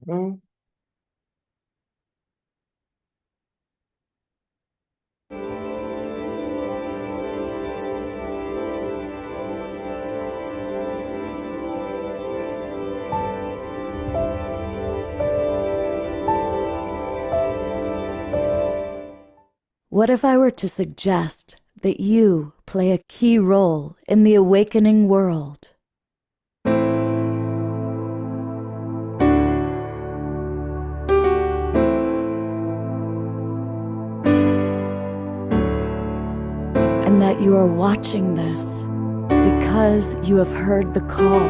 Oh, What if I were to suggest that you play a key role in the awakening world? And that you are watching this because you have heard the call.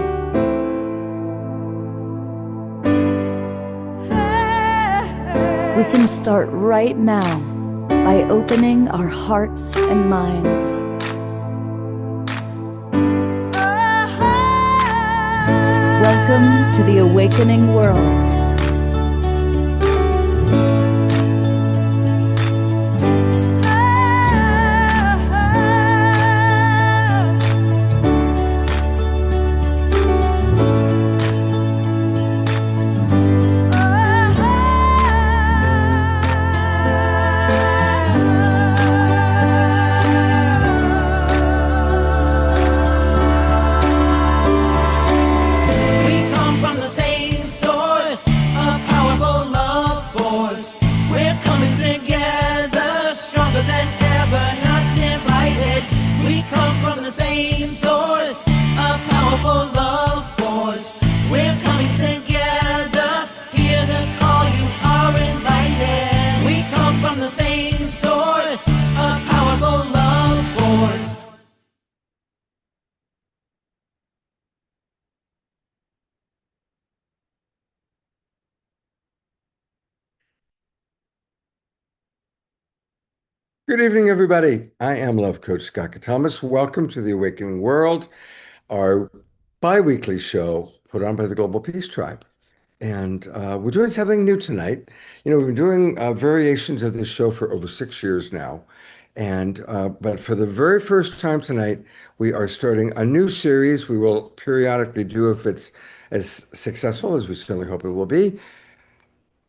We can start right now by opening our hearts and minds. Welcome to the awakening world. We come from the same source, a powerful love force. We're coming together, stronger than ever, not divided. We come from the same source, a powerful love force. We're coming together, hear the call, you are invited. We come from the same source, a powerful love force. good evening, everybody. I am Love Coach Scott Thomas. Welcome to the Awakening World, our bi-weekly show put on by the Global Peace Tribe. And we're doing something new tonight. We've been doing variations of this show for over 6 years now. But for the very first time tonight, we are starting a new series. We will periodically do if it's as successful as we certainly hope it will be.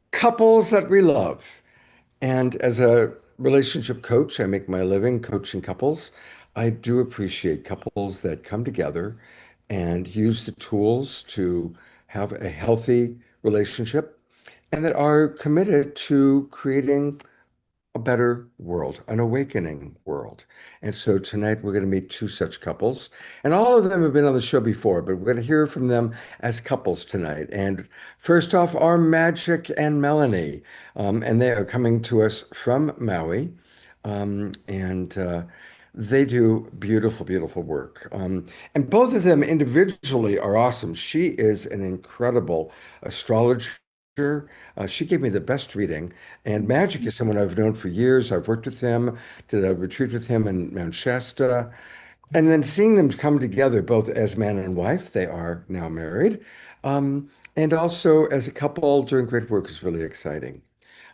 Couples that we love. And as a relationship coach, I make my living coaching couples. I do appreciate couples that come together and use the tools to have a healthy relationship and that are committed to creating a better world, an awakening world. And so tonight we're going to meet two such couples. And all of them have been on the show before, but we're going to hear from them as couples tonight. And first off are Magic and Melanie. And they are coming to us from Maui. And they do beautiful, beautiful work. And both of them individually are awesome. She is an incredible astrologer. She gave me the best reading. And Magic is someone I've known for years. I've worked with him, did a retreat with him in Mount Shasta. And then seeing them come together, both as man and wife, they are now married, and also as a couple doing great work is really exciting.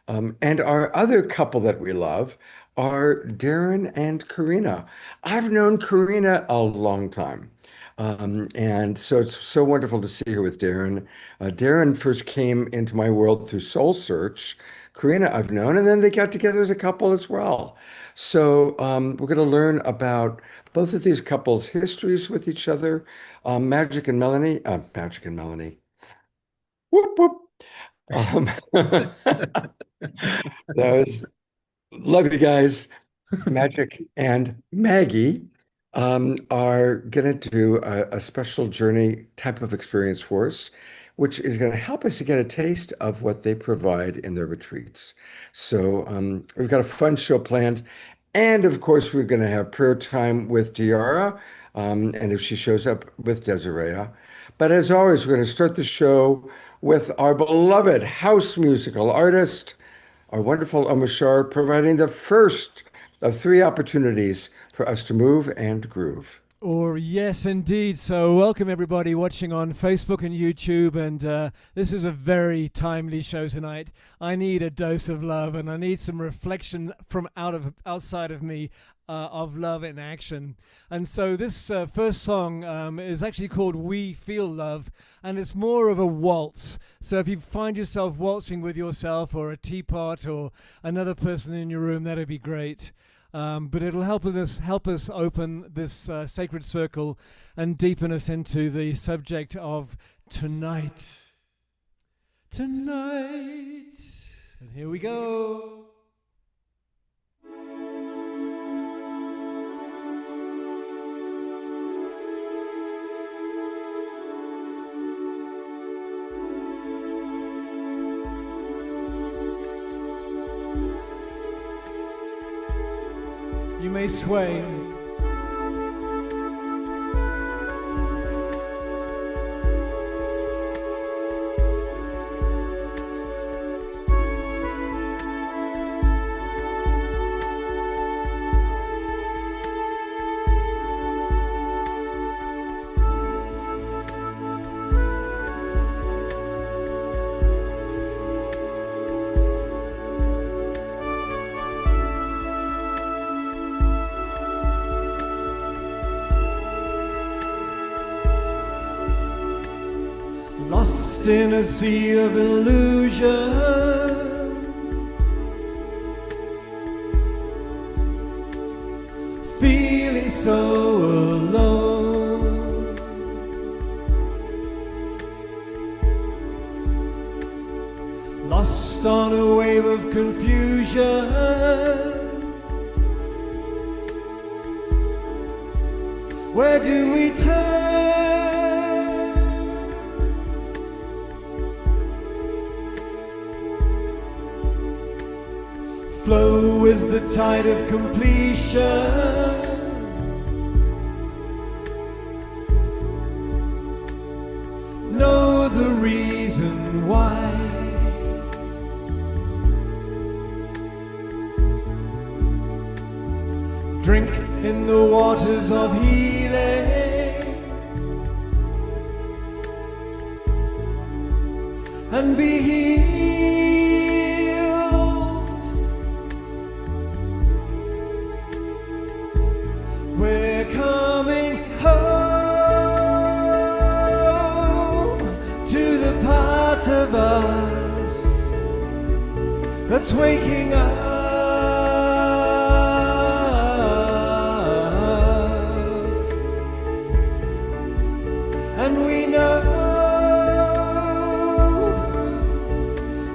And our other couple that we love are Darren and Karina. I've known Karina a long time. And so it's so wonderful to see her with Darren. Darren first came into my world through Soul Search. Karina, I've known, and then they got together as a couple as well. So we're going to learn about both of these couples' histories with each other. Magic and Melanie. Whoop, whoop. Um, that was love you guys. Magic and Maggie are going to do a special journey type of experience for us, which is going to help us to get a taste of what they provide in their retreats. So we've got a fun show planned. And of course, we're going to have prayer time with Diara, and if she shows up with Desiree. But as always, we're going to start the show with our beloved house musical artist, our wonderful Omashar, providing the first of three opportunities for us to move and groove. Or yes, indeed. So welcome everybody watching on Facebook and YouTube, and this is a very timely show tonight. I need a dose of love, and I need some reflection from outside of me of love in action. And so this first song is actually called We Feel Love, and it's more of a waltz. So if you find yourself waltzing with yourself or a teapot or another person in your room, that'd be great. But it'll help us open this sacred circle and deepen us into the subject of tonight. Tonight. And here we go. You may sway. Lost in a sea of illusion, feeling so alone. Lost on a wave of confusion, where do we turn? Flow with the tide of completion. Know the reason why. Drink in the waters of healing and be healed. We're coming home to the part of us that's waking up, and we know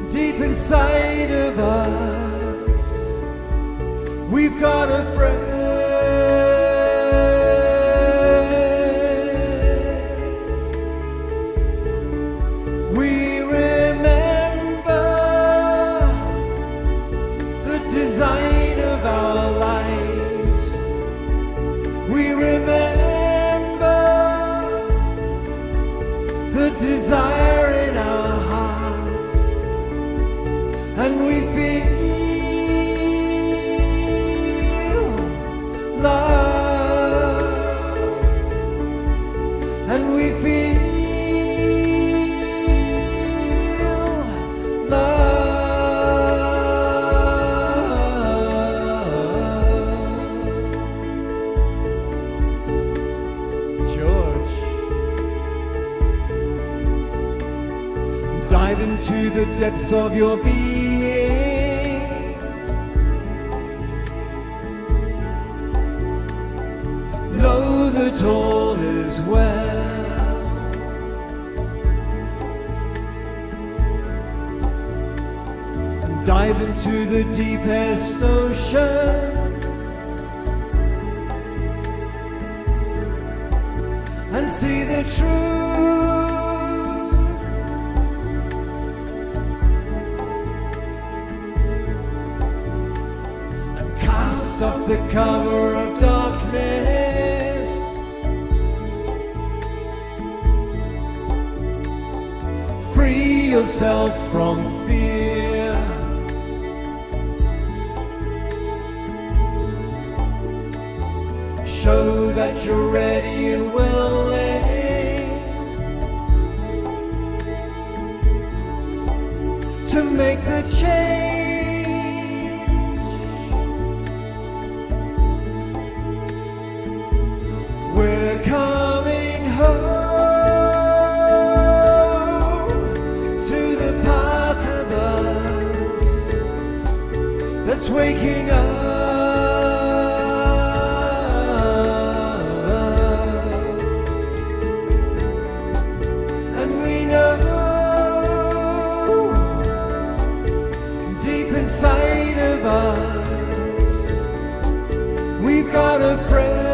deep inside of us we've got a friend. Desire in our hearts, and we feel love, and we feel love. George. Dive into the depths of your being. Know that all is well. And dive into the deepest ocean and see the truth. Off the cover of darkness, free yourself from fear. show that you're ready and willing to make the change. We're coming home to the part of us that's waking up. And we know deep inside of us we've got a friend.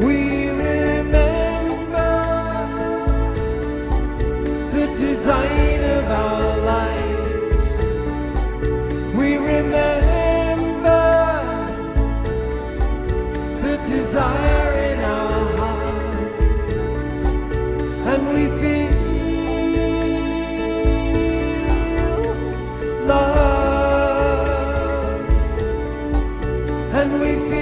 We remember the design of our lives. We remember the desire in our hearts, and we feel love, and we feel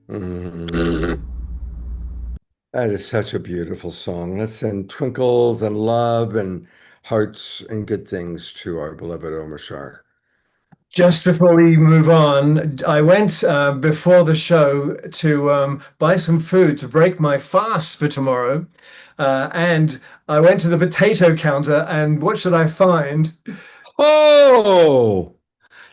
Mm. That is such a beautiful song. Let's send twinkles and love and hearts and good things to our beloved Omar Shar. Just before we move on, I went before the show to buy some food to break my fast for tomorrow. And I went to the potato counter, and what should I find? Oh,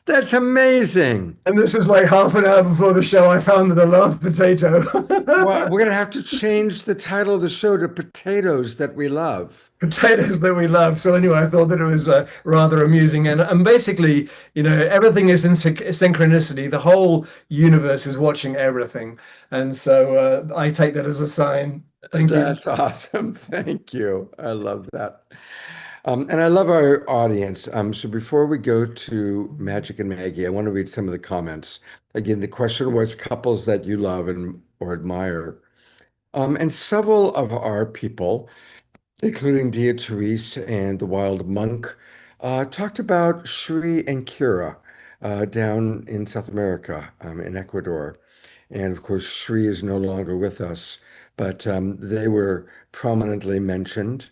that's amazing. And this is like half an hour before the show. I found that I love potato. Well, we're going to have to change the title of the show to Potatoes That We Love. Potatoes that we love. So anyway, I thought that it was rather amusing, and basically, everything is in synchronicity. The whole universe is watching everything, and so I take that as a sign. Thank you. That's awesome. Thank you. I love that. And I love our audience. So before we go to Magic and Maggie, I want to read some of the comments. Again, the question was couples that you love and or admire. And several of our people, including Dia Therese and the Wild Monk, talked about Shri and Kira down in South America, in Ecuador. And of course, Shri is no longer with us, but they were prominently mentioned.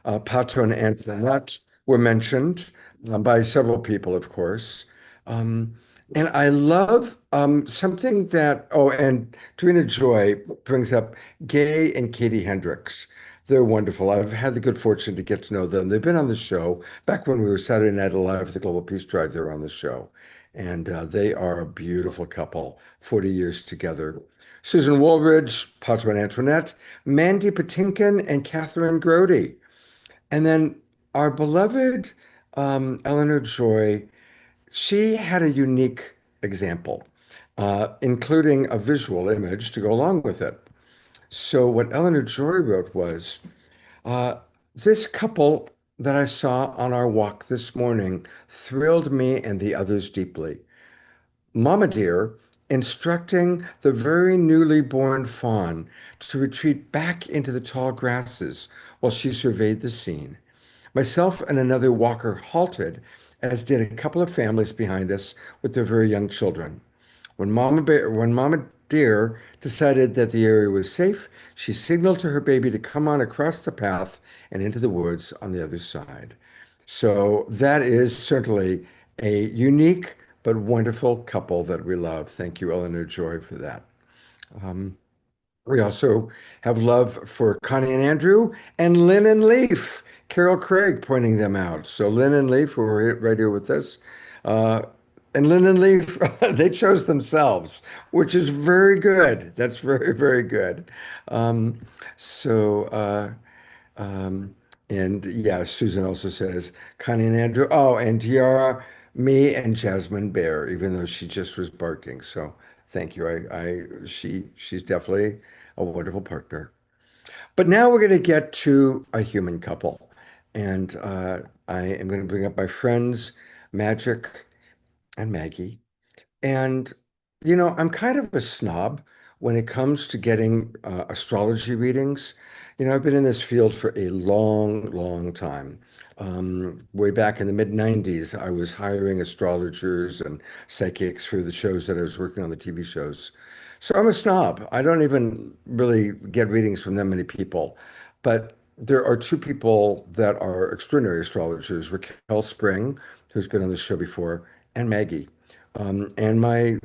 Pato and Antoinette were mentioned by several people, of course. And I love something that, oh, and Trina Joy brings up Gay and Katie Hendricks. They're wonderful. I've had the good fortune to get to know them. They've been on the show back when we were Saturday Night Live with the Global Peace Tribe. They were on the show. And they are a beautiful couple, 40 years together. Susan Woolridge, Pato and Antoinette, Mandy Patinkin, and Catherine Grody. And then our beloved Eleanor Joy, she had a unique example, including a visual image to go along with it. So what Eleanor Joy wrote was, this couple that I saw on our walk this morning thrilled me and the others deeply. Mama dear, instructing the very newly born fawn to retreat back into the tall grasses while she surveyed the scene. Myself and another walker halted, as did a couple of families behind us with their very young children. When Mama Deer decided that the area was safe, she signaled to her baby to come on across the path and into the woods on the other side. So that is certainly a unique but wonderful couple that we love. Thank you, Eleanor Joy, for that. We also have love for Connie and Andrew and Lynn and Leaf. Carol Craig pointing them out. So Lynn and Leaf, who are right here with us. And And Lynn and Leaf, they chose themselves, which is very good. That's very, very good. Um, so, um, and yeah, Susan also says Connie and Andrew. Oh, and Tiara, me and Jasmine Bear, even though she just was barking. So thank you. She's definitely a wonderful partner. But now we're going to get to a human couple, and I am going to bring up my friends, Magic and Maggie. And, I'm kind of a snob when it comes to getting astrology readings. I've been in this field for a long, long time. Way back in the mid 90s, I was hiring astrologers and psychics for the shows that I was working on, the TV shows. So I'm a snob. I don't even really get readings from that many people. But there are two people that are extraordinary astrologers, Raquel Spring, who's been on the show before, and Maggie. And my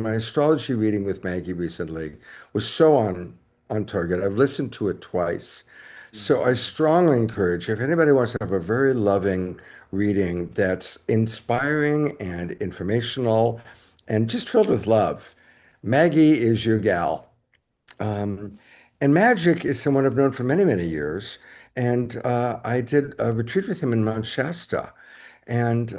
astrology reading with Maggie recently was so on target. I've listened to it twice. So I strongly encourage if anybody wants to have a very loving reading that's inspiring and informational and just filled with love, Maggie is your gal. Um, and Magic is someone I've known for many, many years. And I did a retreat with him in Mount Shasta. And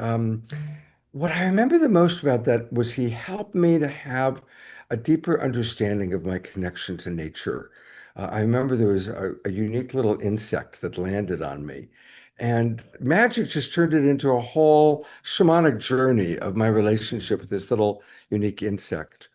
what I remember the most about that was he helped me to have a deeper understanding of my connection to nature. I remember there was a unique little insect that landed on me, and Magic just turned it into a whole shamanic journey of my relationship with this little unique insect.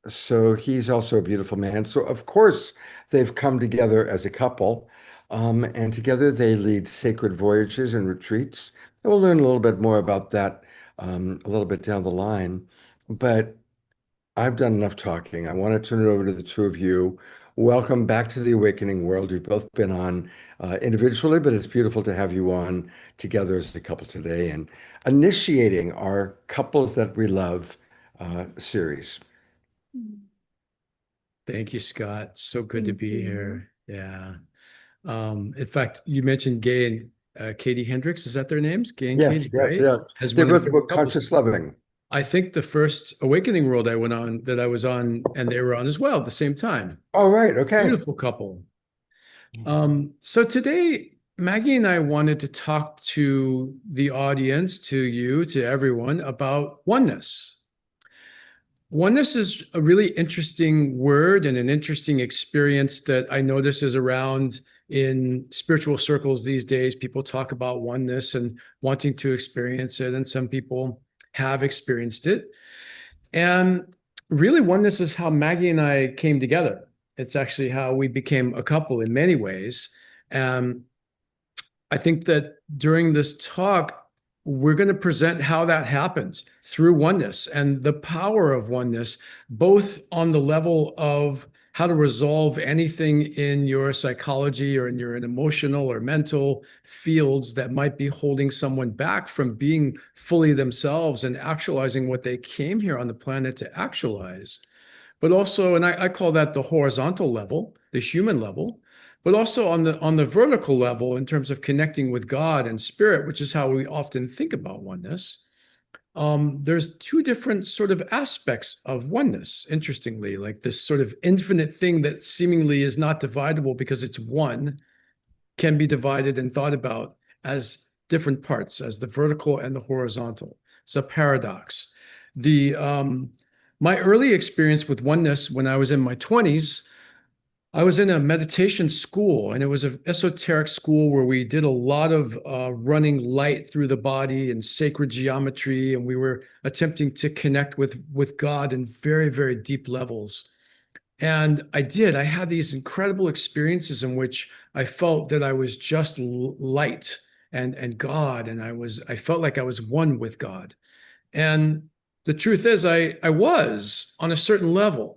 So he's also a beautiful man. So of course they've come together as a couple, and together they lead sacred voyages and retreats. And we'll learn a little bit more about that a little bit down the line. But I've done enough talking. I want to turn it over to the two of you. Welcome back to the Awakening World. You've both been on individually, but it's beautiful to have you on together as a couple today and initiating our Couples That We Love series. Thank you, Scott. So good to be here. Yeah. In fact, you mentioned Gay and Katie Hendricks. Is that their names? Gay and Yes, Katie, yes, right? yeah. As They one of both the were couples. conscious loving. I think the first Awakening World I went on that I was on and they were on as well at the same time. Oh, right. Okay. Beautiful couple. So today, Maggie and I wanted to talk to the audience, to you, to everyone about oneness. Oneness is a really interesting word and an interesting experience that I notice is around in spiritual circles these days. People talk about oneness and wanting to experience it, and some people have experienced it. And really, oneness is how Maggie and I came together. It's actually how we became a couple in many ways. I think that during this talk, we're going to present how that happens through oneness and the power of oneness, both on the level of how to resolve anything in your psychology or in your emotional or mental fields that might be holding someone back from being fully themselves and actualizing what they came here on the planet to actualize. But also, and I call that the horizontal level, the human level, but also on the vertical level in terms of connecting with God and spirit, which is how we often think about oneness. There's two different sort of aspects of oneness, interestingly, like this sort of infinite thing that seemingly is not dividable because it's one, can be divided and thought about as different parts, as the vertical and the horizontal. It's a paradox. My early experience with oneness when I was in my 20s, I was in a meditation school, and it was an esoteric school where we did a lot of running light through the body and sacred geometry, and we were attempting to connect with God in very, very deep levels. And I had these incredible experiences in which I felt that I was just light and God, and I felt like I was one with God. And the truth is, I was on a certain level.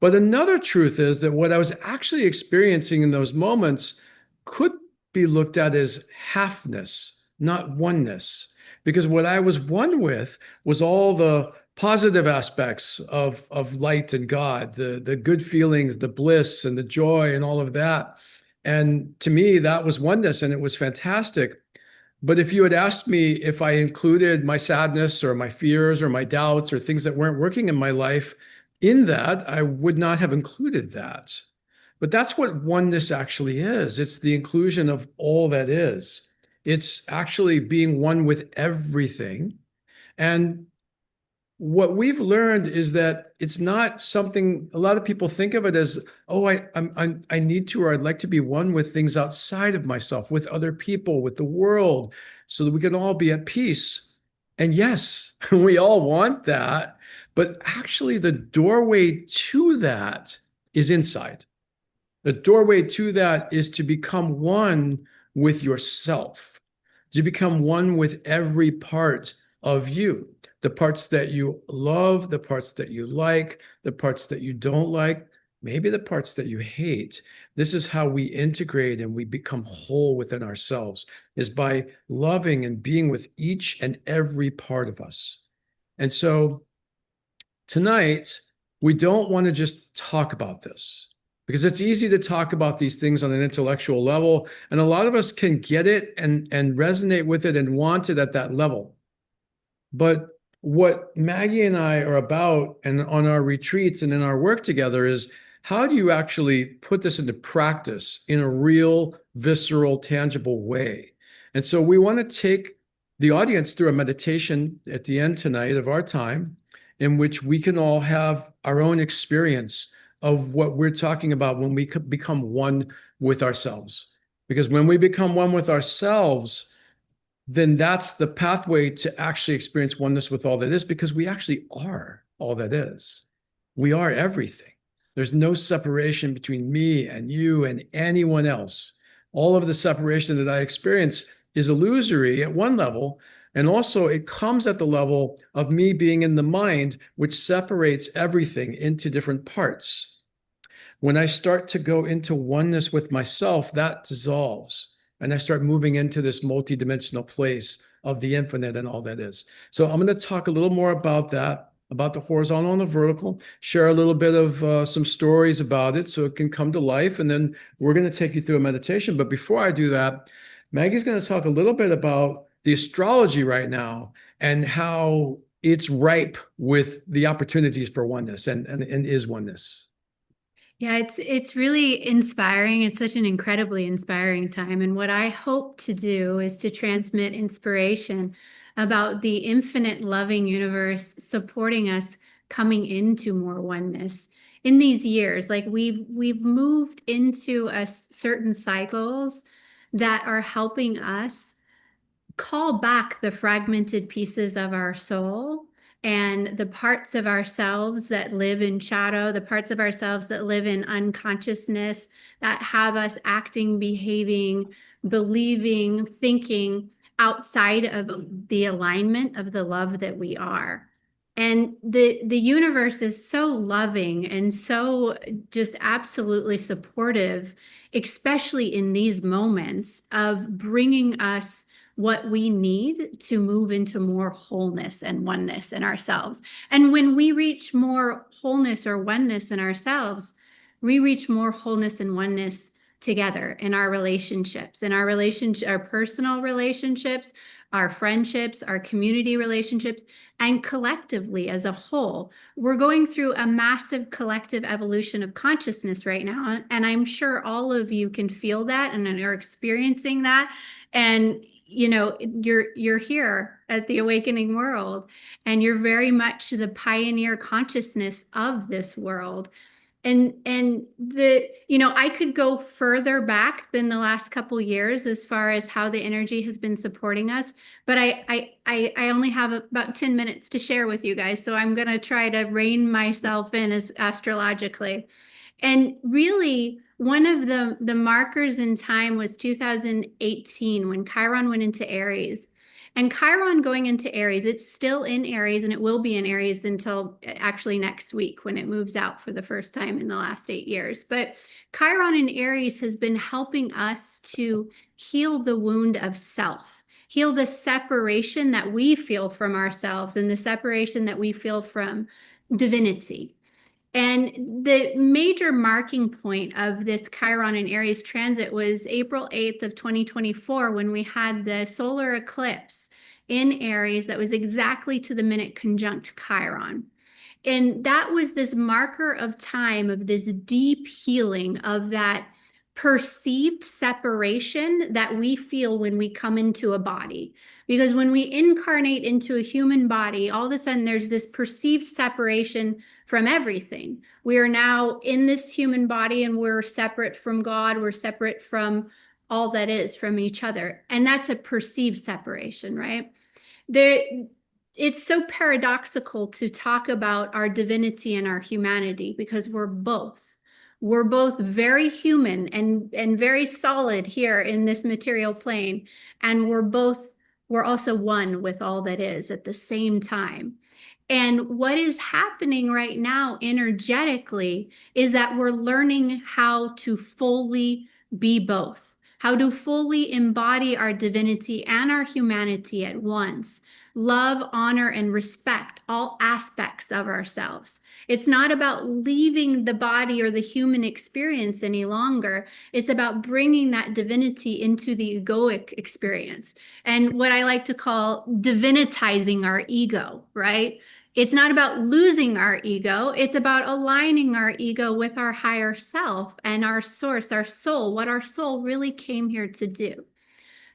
But another truth is that what I was actually experiencing in those moments could be looked at as halfness, not oneness. Because what I was one with was all the positive aspects of light and God, the good feelings, the bliss and the joy and all of that. And to me, that was oneness, and it was fantastic. But if you had asked me if I included my sadness or my fears or my doubts or things that weren't working in my life in that, I would not have included that. But that's what oneness actually is. It's the inclusion of all that is. It's actually being one with everything. And what we've learned is that it's not something, a lot of people think of it as, oh, I need to, or I'd like to be one with things outside of myself, with other people, with the world, so that we can all be at peace. And yes, we all want that. But actually, the doorway to that is inside. The doorway to that is to become one with yourself, to become one with every part of you. The parts that you love, the parts that you like, the parts that you don't like, maybe the parts that you hate. This is how we integrate and we become whole within ourselves, is by loving and being with each and every part of us. And so tonight, we don't want to just talk about this, because it's easy to talk about these things on an intellectual level, and a lot of us can get it and resonate with it and want it at that level. But what Maggie and I are about, and on our retreats and in our work together, is how do you actually put this into practice in a real, visceral, tangible way? And so we want to take the audience through a meditation at the end tonight of our time, in which we can all have our own experience of what we're talking about when we become one with ourselves. Because when we become one with ourselves, then that's the pathway to actually experience oneness with all that is, because we actually are all that is. We are everything. There's no separation between me and you and anyone else. All of the separation that I experience is illusory at one level, and also it comes at the level of me being in the mind, which separates everything into different parts. When I start to go into oneness with myself, that dissolves. And I start moving into this multidimensional place of the infinite and all that is. So I'm going to talk a little more about that, about the horizontal and the vertical, share a little bit of some stories about it so it can come to life. And then we're going to take you through a meditation. But before I do that, Maggie's going to talk a little bit about the astrology right now and how it's ripe with the opportunities for oneness and is oneness. Yeah, it's really inspiring. It's such an incredibly inspiring time. And what I hope to do is to transmit inspiration about the infinite loving universe supporting us coming into more oneness in these years. Like we've moved into a certain cycles that are helping us call back the fragmented pieces of our soul and the parts of ourselves that live in shadow, the parts of ourselves that live in unconsciousness, that have us acting, behaving, believing, thinking outside of the alignment of the love that we are. And the universe is so loving and so just absolutely supportive, especially in these moments of bringing us what we need to move into more wholeness and oneness in ourselves. And when we reach more wholeness or oneness in ourselves, we reach more wholeness and oneness together in our relationships, our personal relationships, our friendships, our community relationships, and collectively as a whole. We're going through a massive collective evolution of consciousness right now. And I'm sure all of you can feel that and are experiencing that. And you know, you're here at the Awakening World, and you're very much the pioneer consciousness of this world. And I could go further back than the last couple years as far as how the energy has been supporting us, but I only have about 10 minutes to share with you guys, so I'm going to try to rein myself in as astrologically. And really, one of the markers in time was 2018 when Chiron went into Aries. And Chiron going into Aries, it's still in Aries, and it will be in Aries until actually next week when it moves out for the first time in the last 8 years. But Chiron in Aries has been helping us to heal the wound of self, heal the separation that we feel from ourselves and the separation that we feel from divinity. And the major marking point of this Chiron and Aries transit was April 8th of 2024, when we had the solar eclipse in Aries that was exactly to the minute conjunct Chiron. And that was this marker of time, of this deep healing of that perceived separation that we feel when we come into a body. Because when we incarnate into a human body, all of a sudden there's this perceived separation from everything. We are now in this human body and we're separate from God, we're separate from all that is, from each other. And that's a perceived separation, right? It's so paradoxical to talk about our divinity and our humanity, because we're both. We're both very human and very solid here in this material plane. And we're also one with all that is at the same time. And what is happening right now energetically is that we're learning how to fully be both, how to fully embody our divinity and our humanity at once. Love, honor, and respect all aspects of ourselves. It's not about leaving the body or the human experience any longer. It's about bringing that divinity into the egoic experience. And what I like to call divinitizing our ego, right? It's not about losing our ego. It's about aligning our ego with our higher self and our source, our soul, what our soul really came here to do.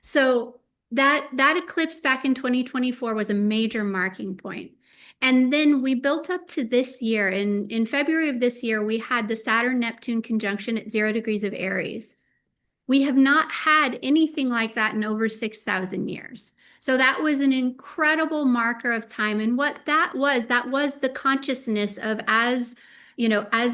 So that eclipse back in 2024 was a major marking point. And then we built up to this year. In February of this year, we had the Saturn-Neptune conjunction at 0 degrees of Aries. We have not had anything like that in over 6,000 years. So that was an incredible marker of time. And what that was the consciousness of as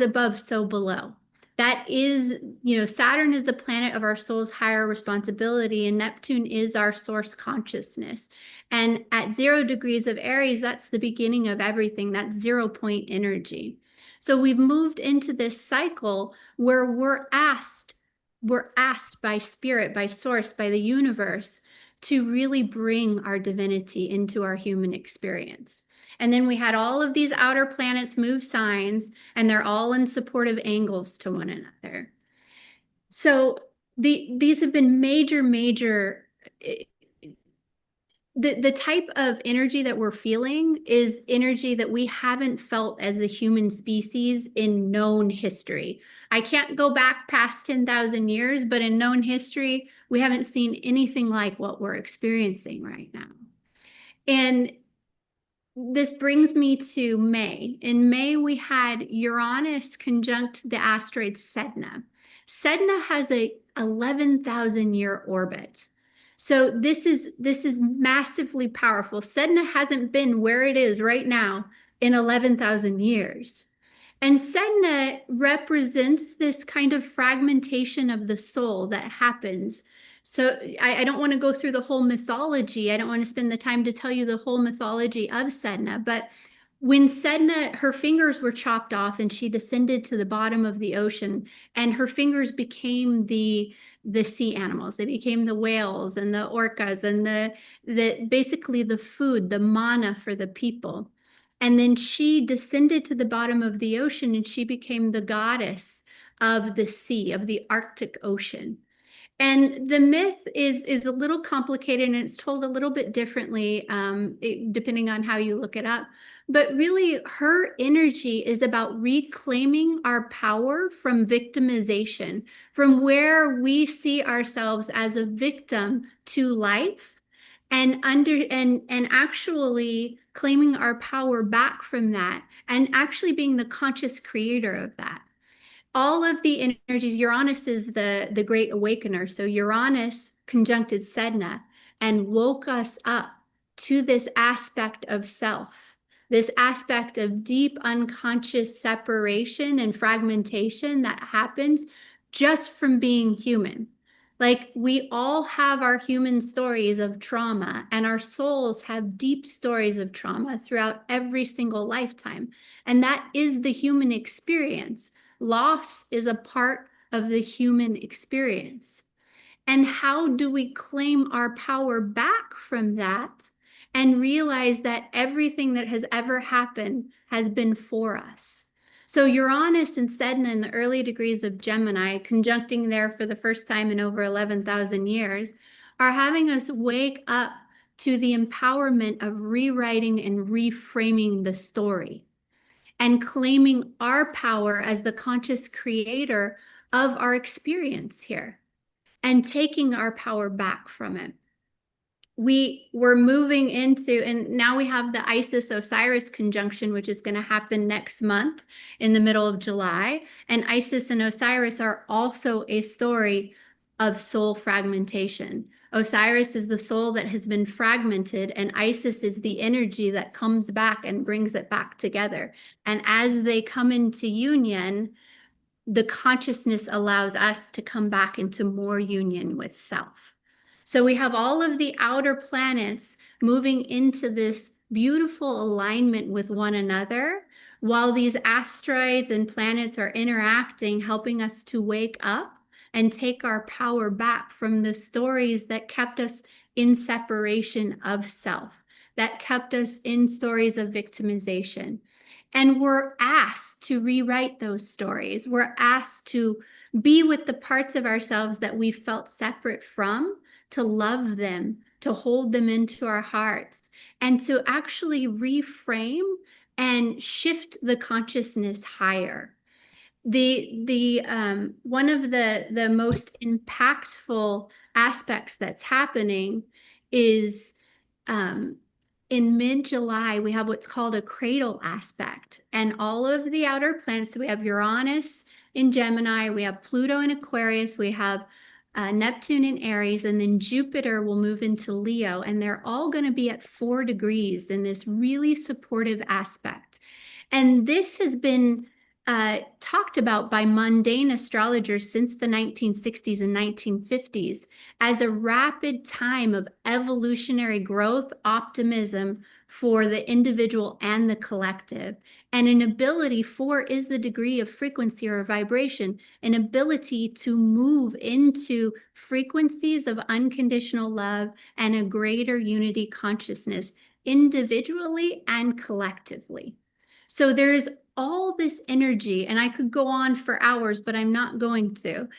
above, so below. That is, Saturn is the planet of our soul's higher responsibility, and Neptune is our source consciousness. And at 0 degrees of Aries, that's the beginning of everything. That's 0 point energy. So we've moved into this cycle where we're asked by spirit, by source, by the universe, to really bring our divinity into our human experience. And then we had all of these outer planets move signs, and they're all in supportive angles to one another. So these have been major. The type of energy that we're feeling is energy that we haven't felt as a human species in known history. I can't go back past 10,000 years, but in known history, we haven't seen anything like what we're experiencing right now. And this brings me to May. In May, we had Uranus conjunct the asteroid Sedna. Sedna has a 11,000-year orbit. So this is massively powerful. Sedna hasn't been where it is right now in 11,000 years. And Sedna represents this kind of fragmentation of the soul that happens. So I don't want to go through the whole mythology. I don't want to spend the time to tell you the whole mythology of Sedna. But when Sedna, her fingers were chopped off and she descended to the bottom of the ocean, and her fingers became the sea animals. They became the whales and the orcas and the basically the food, the manna for the people. And then she descended to the bottom of the ocean and she became the goddess of the sea, of the Arctic Ocean. And the myth is a little complicated, and it's told a little bit differently depending on how you look it up. But really, her energy is about reclaiming our power from victimization, from where we see ourselves as a victim to life, and actually claiming our power back from that, and actually being the conscious creator of that. All of the energies, Uranus is the great awakener. So Uranus conjuncted Sedna and woke us up to this aspect of self, this aspect of deep unconscious separation and fragmentation that happens just from being human. Like, we all have our human stories of trauma, and our souls have deep stories of trauma throughout every single lifetime. And that is the human experience. Loss is a part of the human experience. And how do we claim our power back from that and realize that everything that has ever happened has been for us? So Uranus and Sedna in the early degrees of Gemini, conjuncting there for the first time in over 11,000 years, are having us wake up to the empowerment of rewriting and reframing the story and claiming our power as the conscious creator of our experience here and taking our power back from it. We were moving into, and now we have the Isis Osiris conjunction, which is going to happen next month in the middle of July. And Isis and Osiris are also a story of soul fragmentation. Osiris is the soul that has been fragmented, and Isis is the energy that comes back and brings it back together. And as they come into union, the consciousness allows us to come back into more union with self. So we have all of the outer planets moving into this beautiful alignment with one another, while these asteroids and planets are interacting, helping us to wake up and take our power back from the stories that kept us in separation of self, that kept us in stories of victimization. And we're asked to rewrite those stories. We're asked to be with the parts of ourselves that we felt separate from, to love them, to hold them into our hearts, and to actually reframe and shift the consciousness higher. One of the most impactful aspects that's happening is in mid-July, we have what's called a cradle aspect, and all of the outer planets. So we have Uranus in Gemini, we have Pluto in Aquarius, we have Neptune in Aries, and then Jupiter will move into Leo, and they're all going to be at 4 degrees in this really supportive aspect. And this has been talked about by mundane astrologers since the 1960s and 1950s as a rapid time of evolutionary growth, optimism for the individual and the collective, and an ability, 4 is the degree of frequency or vibration, an ability to move into frequencies of unconditional love and a greater unity consciousness individually and collectively. So there's all this energy, and I could go on for hours, but I'm not going to.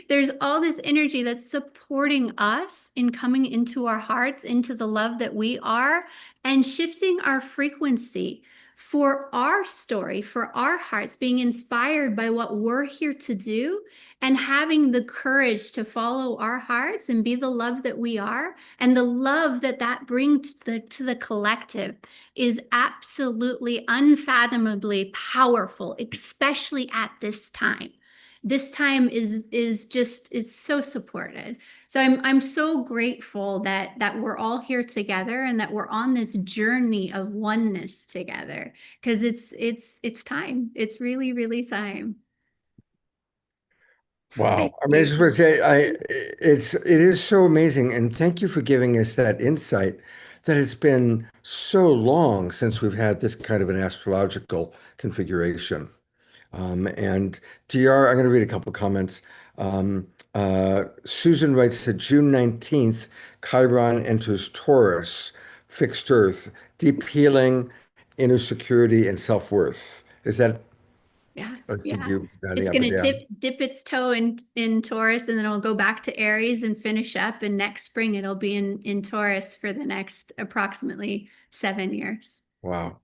There's all this energy that's supporting us in coming into our hearts, into the love that we are, and shifting our frequency for our story, for our hearts, being inspired by what we're here to do, and having the courage to follow our hearts and be the love that we are. And the love that that brings to the collective is absolutely unfathomably powerful, especially at this time. This time is just, it's so supported. So I'm so grateful that we're all here together and that we're on this journey of oneness together, because it's time. It's really, really time. Wow. Thank I mean, I you. just want to say, it is so amazing, and thank you for giving us that insight that it's been so long since we've had this kind of an astrological configuration. And DR, I'm going to read a couple comments. Susan writes that June 19th, Chiron enters Taurus, fixed Earth, deep healing, inner security, and self-worth. Is that? Yeah, Let's see yeah. you. It's going to dip its toe in Taurus, and then it'll go back to Aries and finish up. And next spring, it'll be in Taurus for the next approximately 7 years. Wow.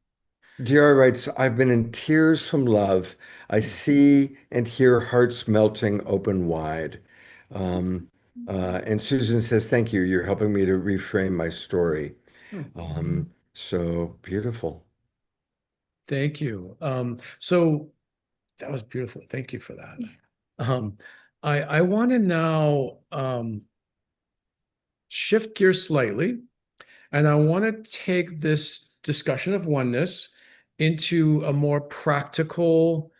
DR writes, I've been in tears from love. I see and hear hearts melting open wide. And Susan says, thank you. You're helping me to reframe my story. So beautiful. Thank you. So that was beautiful. Thank you for that. I want to now shift gears slightly, and I want to take this discussion of oneness into a more practical,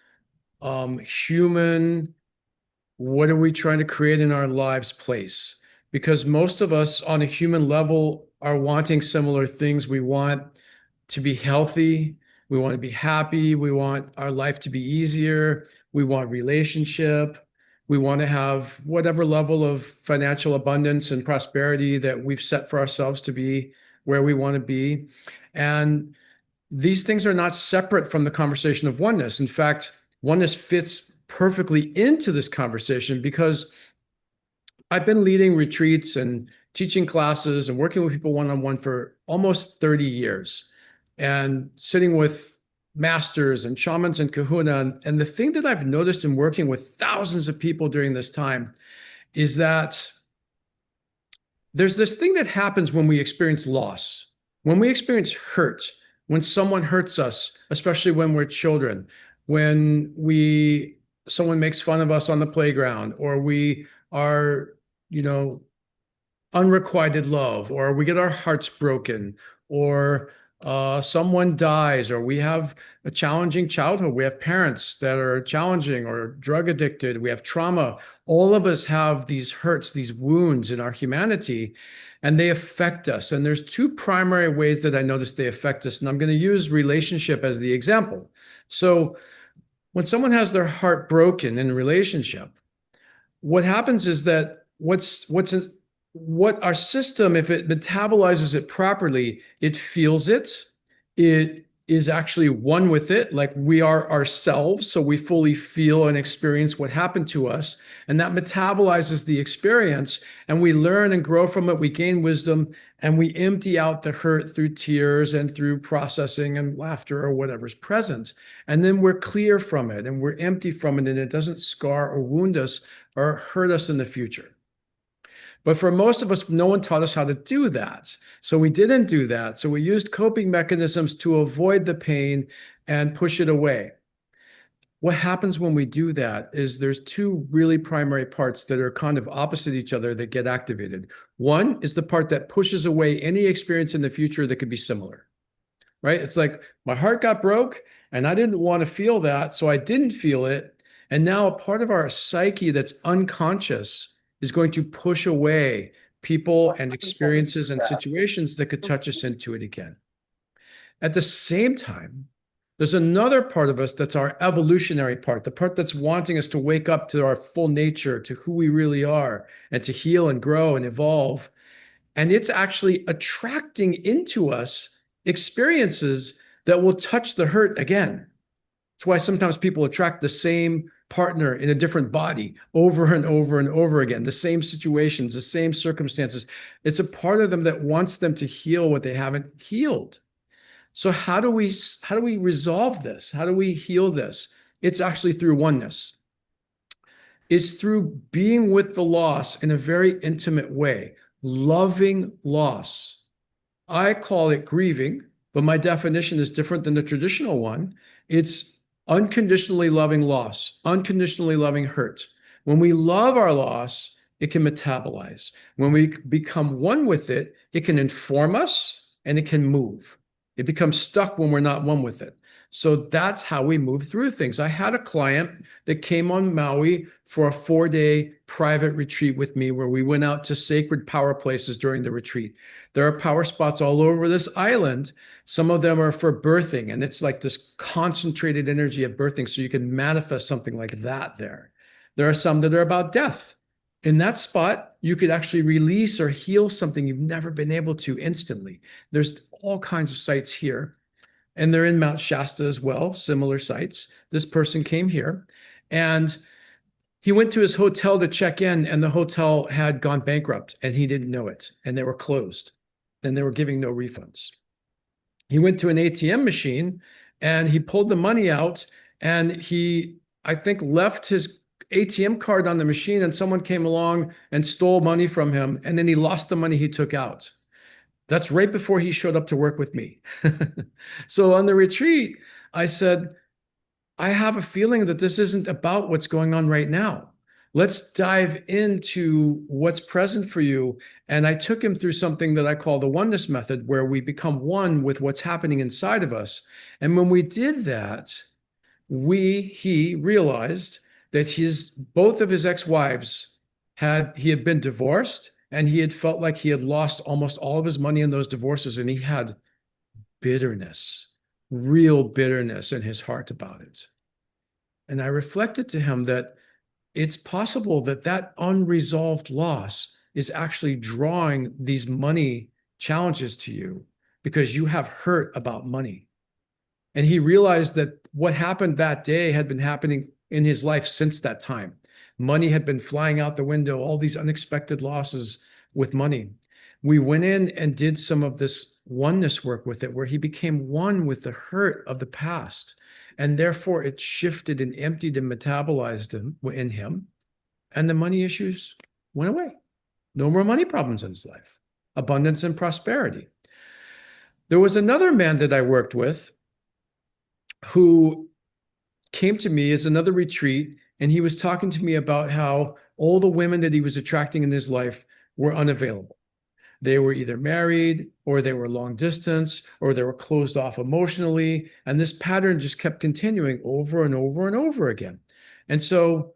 human, what are we trying to create in our lives place? Because most of us on a human level are wanting similar things. We want to be healthy. We want to be happy. We want our life to be easier. We want relationship. We want to have whatever level of financial abundance and prosperity that we've set for ourselves to be where we want to be. And these things are not separate from the conversation of oneness. In fact, oneness fits perfectly into this conversation because I've been leading retreats and teaching classes and working with people one-on-one for almost 30 years and sitting with masters and shamans and kahuna. And the thing that I've noticed in working with thousands of people during this time is that there's this thing that happens when we experience loss, when we experience hurt, when someone hurts us, especially when we're children, when someone makes fun of us on the playground, or we are, unrequited love, or we get our hearts broken, or someone dies, or we have a challenging childhood. We have parents that are challenging or drug addicted. We have trauma. All of us have these hurts, these wounds in our humanity, and they affect us. And there's two primary ways that I notice they affect us. And I'm going to use relationship as the example. So when someone has their heart broken in a relationship, what happens is that what our system, if it metabolizes it properly, it feels it. It is actually one with it, like we are ourselves. So we fully feel and experience what happened to us. And that metabolizes the experience. And we learn and grow from it. We gain wisdom and we empty out the hurt through tears and through processing and laughter or whatever's present. And then we're clear from it and we're empty from it. And it doesn't scar or wound us or hurt us in the future. But for most of us, no one taught us how to do that. So we didn't do that. So we used coping mechanisms to avoid the pain and push it away. What happens when we do that is there's two really primary parts that are kind of opposite each other that get activated. One is the part that pushes away any experience in the future that could be similar, right? It's like my heart got broke and I didn't want to feel that, so I didn't feel it. And now a part of our psyche that's unconscious is going to push away people and experiences and situations that could touch us into it again. At the same time, there's another part of us that's our evolutionary part, the part that's wanting us to wake up to our full nature, to who we really are, and to heal and grow and evolve. And it's actually attracting into us experiences that will touch the hurt again. That's why sometimes people attract the same partner in a different body over and over and over again, the same situations, the same circumstances. It's a part of them that wants them to heal what they haven't healed. So how do we resolve this? How do we heal this? It's actually through oneness. It's through being with the loss in a very intimate way, loving loss. I call it grieving, but my definition is different than the traditional one. It's unconditionally loving loss, unconditionally loving hurt. When we love our loss, it can metabolize. When we become one with it, it can inform us and it can move. It becomes stuck when we're not one with it. So that's how we move through things. I had a client that came on Maui for a 4-day private retreat with me where we went out to sacred power places during the retreat. There are power spots all over this island. Some of them are for birthing, and it's like this concentrated energy of birthing, so you can manifest something like that there. There are some that are about death. In that spot, you could actually release or heal something you've never been able to instantly. There's all kinds of sites here. And they're in Mount Shasta as well, similar sites. This person came here and he went to his hotel to check in, and the hotel had gone bankrupt and he didn't know it. And they were closed and they were giving no refunds. He went to an ATM machine and he pulled the money out and he, I think, left his ATM card on the machine, and someone came along and stole money from him. And then he lost the money he took out. That's right before he showed up to work with me. So on the retreat, I said, I have a feeling that this isn't about what's going on right now. Let's dive into what's present for you. And I took him through something that I call the oneness method, where we become one with what's happening inside of us. And when we did that, he realized that both of his ex-wives he had been divorced, and he had felt like he had lost almost all of his money in those divorces, and he had bitterness, real bitterness in his heart about it. And I reflected to him that it's possible that that unresolved loss is actually drawing these money challenges to you because you have hurt about money. And he realized that what happened that day had been happening in his life since that time. Money had been flying out the window, all these unexpected losses with money. We went in and did some of this oneness work with it, where he became one with the hurt of the past. And therefore it shifted and emptied and metabolized in him. And the money issues went away. No more money problems in his life. Abundance and prosperity. There was another man that I worked with who came to me as another retreat, and he was talking to me about how all the women that he was attracting in his life were unavailable. They were either married, or they were long distance, or they were closed off emotionally. And this pattern just kept continuing over and over and over again. And so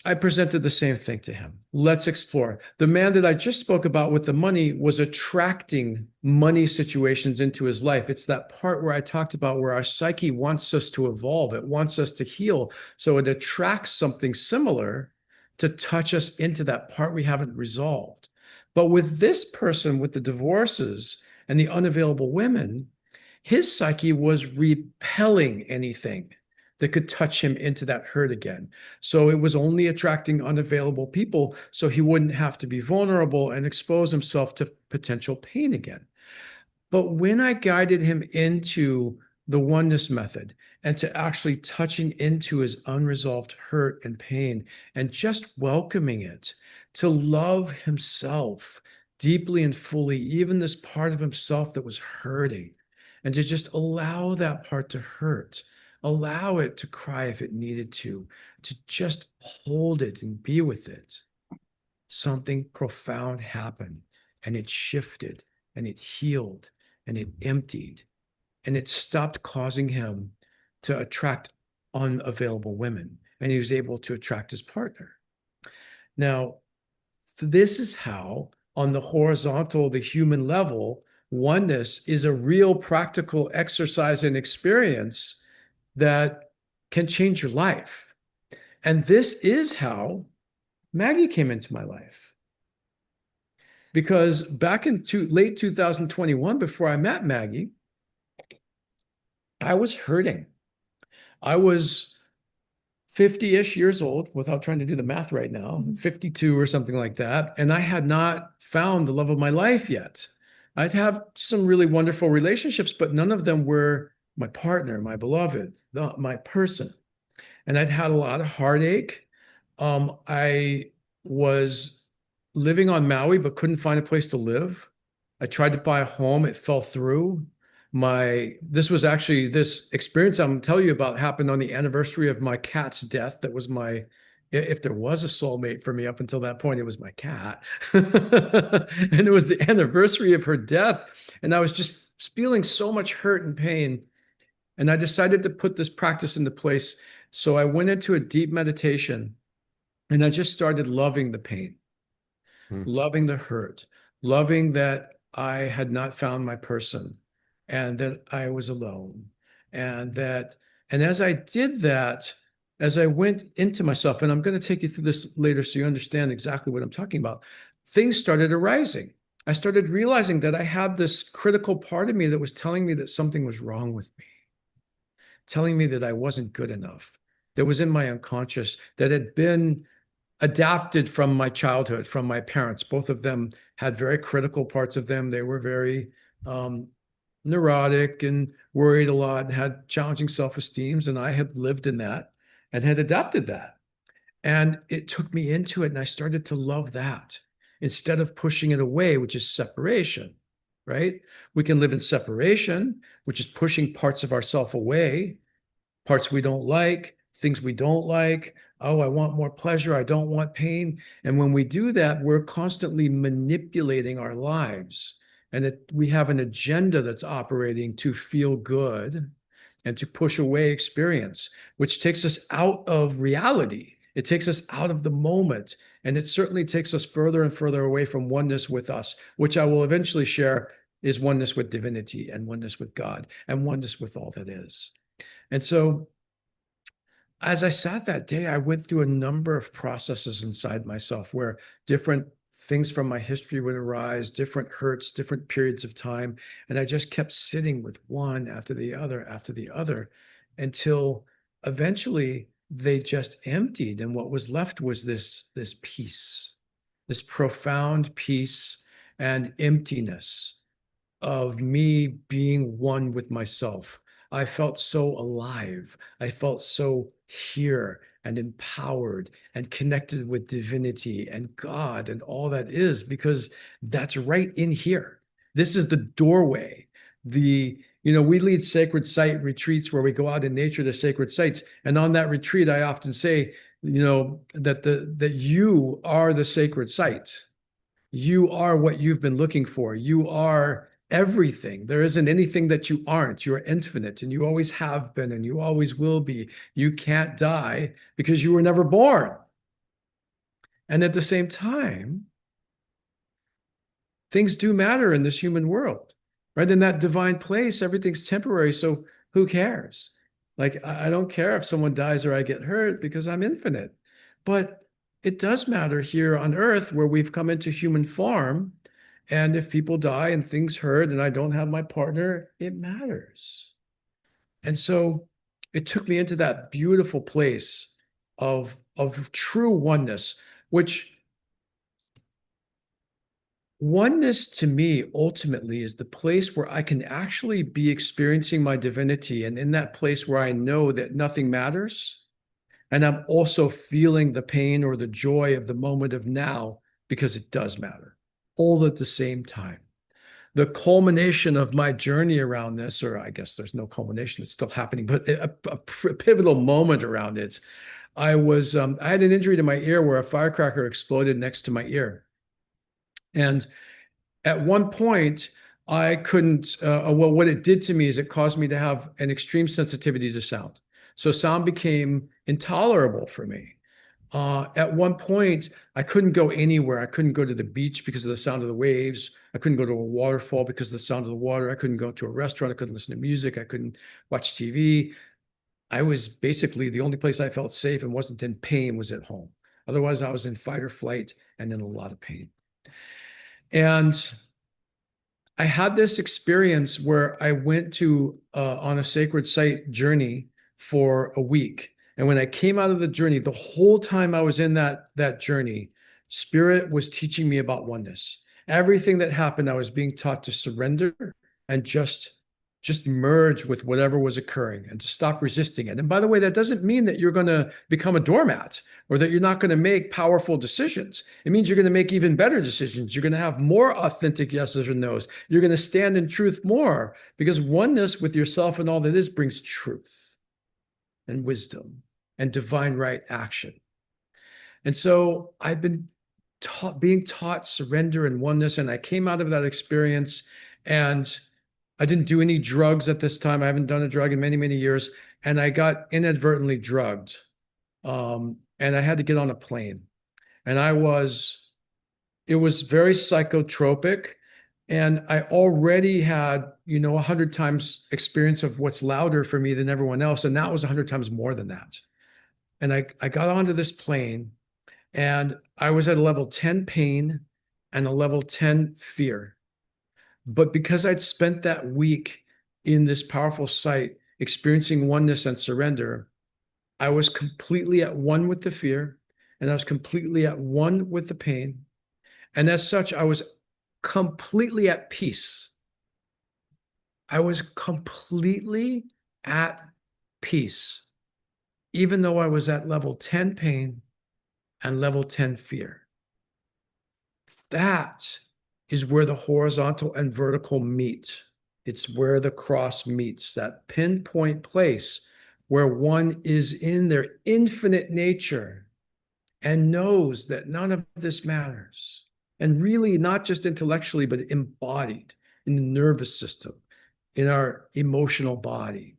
I presented the same thing to him. Let's explore. The man that I just spoke about with the money was attracting money situations into his life. It's that part where I talked about where our psyche wants us to evolve. It wants us to heal. So it attracts something similar to touch us into that part we haven't resolved. But with this person, with the divorces and the unavailable women, his psyche was repelling anything that could touch him into that hurt again. So it was only attracting unavailable people so he wouldn't have to be vulnerable and expose himself to potential pain again. But when I guided him into the oneness method and to actually touching into his unresolved hurt and pain and just welcoming it, to love himself deeply and fully, even this part of himself that was hurting, and to just allow that part to hurt. Allow it to cry if it needed to just hold it and be with it. Something profound happened, and it shifted, and it healed, and it emptied, and it stopped causing him to attract unavailable women, and he was able to attract his partner. Now, this is how, on the horizontal, the human level, oneness is a real practical exercise and experience that can change your life. And this is how Maggie came into my life. Because back in late 2021, before I met Maggie, I was hurting. I was 50-ish years old, without trying to do the math right now, 52 or something like that. And I had not found the love of my life yet. I'd have some really wonderful relationships, but none of them were my partner, my beloved, my person. And I'd had a lot of heartache. I was living on Maui, but couldn't find a place to live. I tried to buy a home. It fell through. This experience I'm telling you about happened on the anniversary of my cat's death. That was if there was a soulmate for me up until that point, it was my cat. And it was the anniversary of her death. And I was just feeling so much hurt and pain. And I decided to put this practice into place. So I went into a deep meditation, and I just started loving the pain, loving the hurt, loving that I had not found my person, and that I was alone. And as I did that, as I went into myself, and I'm going to take you through this later so you understand exactly what I'm talking about, things started arising. I started realizing that I had this critical part of me that was telling me that something was wrong with me, telling me that I wasn't good enough, that was in my unconscious, that had been adapted from my childhood, from my parents. Both of them had very critical parts of them. They were very neurotic and worried a lot and had challenging self-esteems. And I had lived in that and had adapted that. And it took me into it. And I started to love that instead of pushing it away, which is separation, right? We can live in separation, which is pushing parts of ourself away, parts we don't like, things we don't like. Oh, I want more pleasure. I don't want pain. And when we do that, we're constantly manipulating our lives. And we have an agenda that's operating to feel good and to push away experience, which takes us out of reality. It takes us out of the moment. And it certainly takes us further and further away from oneness with us, which I will eventually share is oneness with divinity and oneness with God and oneness with all that is. And so as I sat that day, I went through a number of processes inside myself where different things from my history would arise, different hurts, different periods of time. And I just kept sitting with one after the other, until eventually they just emptied. And what was left was this peace, this profound peace and emptiness of me being one with myself. I felt so alive. I felt so here and empowered and connected with divinity and God and all that is, because that's right in here. This is the doorway. We lead sacred site retreats where we go out in nature to sacred sites. And on that retreat, I often say, that you are the sacred site. You are what you've been looking for. You are everything. There isn't anything that you aren't. You're infinite, and you always have been, and you always will be. You can't die because you were never born. And at the same time, things do matter in this human world, right? In that divine place, everything's temporary. So who cares? Like, I don't care if someone dies or I get hurt because I'm infinite. But it does matter here on earth where we've come into human form. And if people die and things hurt and I don't have my partner, it matters. And so it took me into that beautiful place of true oneness, which oneness to me ultimately is the place where I can actually be experiencing my divinity. And in that place where I know that nothing matters, and I'm also feeling the pain or the joy of the moment of now, because it does matter, all at the same time. The culmination of my journey around this, or I guess there's no culmination, it's still happening, but a pivotal moment around it. I had an injury to my ear where a firecracker exploded next to my ear. And at one point, I couldn't, what it did to me is it caused me to have an extreme sensitivity to sound. So sound became intolerable for me. At one point, I couldn't go anywhere. I couldn't go to the beach because of the sound of the waves. I couldn't go to a waterfall because of the sound of the water. I couldn't go to a restaurant. I couldn't listen to music. I couldn't watch TV. I was basically, the only place I felt safe and wasn't in pain was at home. Otherwise, I was in fight or flight and in a lot of pain. And I had this experience where I went to on a sacred site journey for a week. And when I came out of the journey, the whole time I was in that journey, Spirit was teaching me about oneness. Everything that happened, I was being taught to surrender and just merge with whatever was occurring and to stop resisting it. And by the way, that doesn't mean that you're going to become a doormat or that you're not going to make powerful decisions. It means you're going to make even better decisions. You're going to have more authentic yeses or nos. You're going to stand in truth more, because oneness with yourself and all that is brings truth and wisdom and divine right action. And so I've been being taught surrender and oneness, and I came out of that experience, and I didn't do any drugs at this time. I haven't done a drug in many, many years, and I got inadvertently drugged, and I had to get on a plane, and it was very psychotropic, and I already had 100 times experience of what's louder for me than everyone else, and that was 100 times more than that. And I got onto this plane, and I was at a level 10 pain and a level 10 fear. But because I'd spent that week in this powerful site experiencing oneness and surrender, I was completely at one with the fear, and I was completely at one with the pain. And as such, I was completely at peace. I was completely at peace, even though I was at level 10 pain and level 10 fear. That is where the horizontal and vertical meet. It's where the cross meets, that pinpoint place where one is in their infinite nature and knows that none of this matters. And really not just intellectually, but embodied in the nervous system, in our emotional body.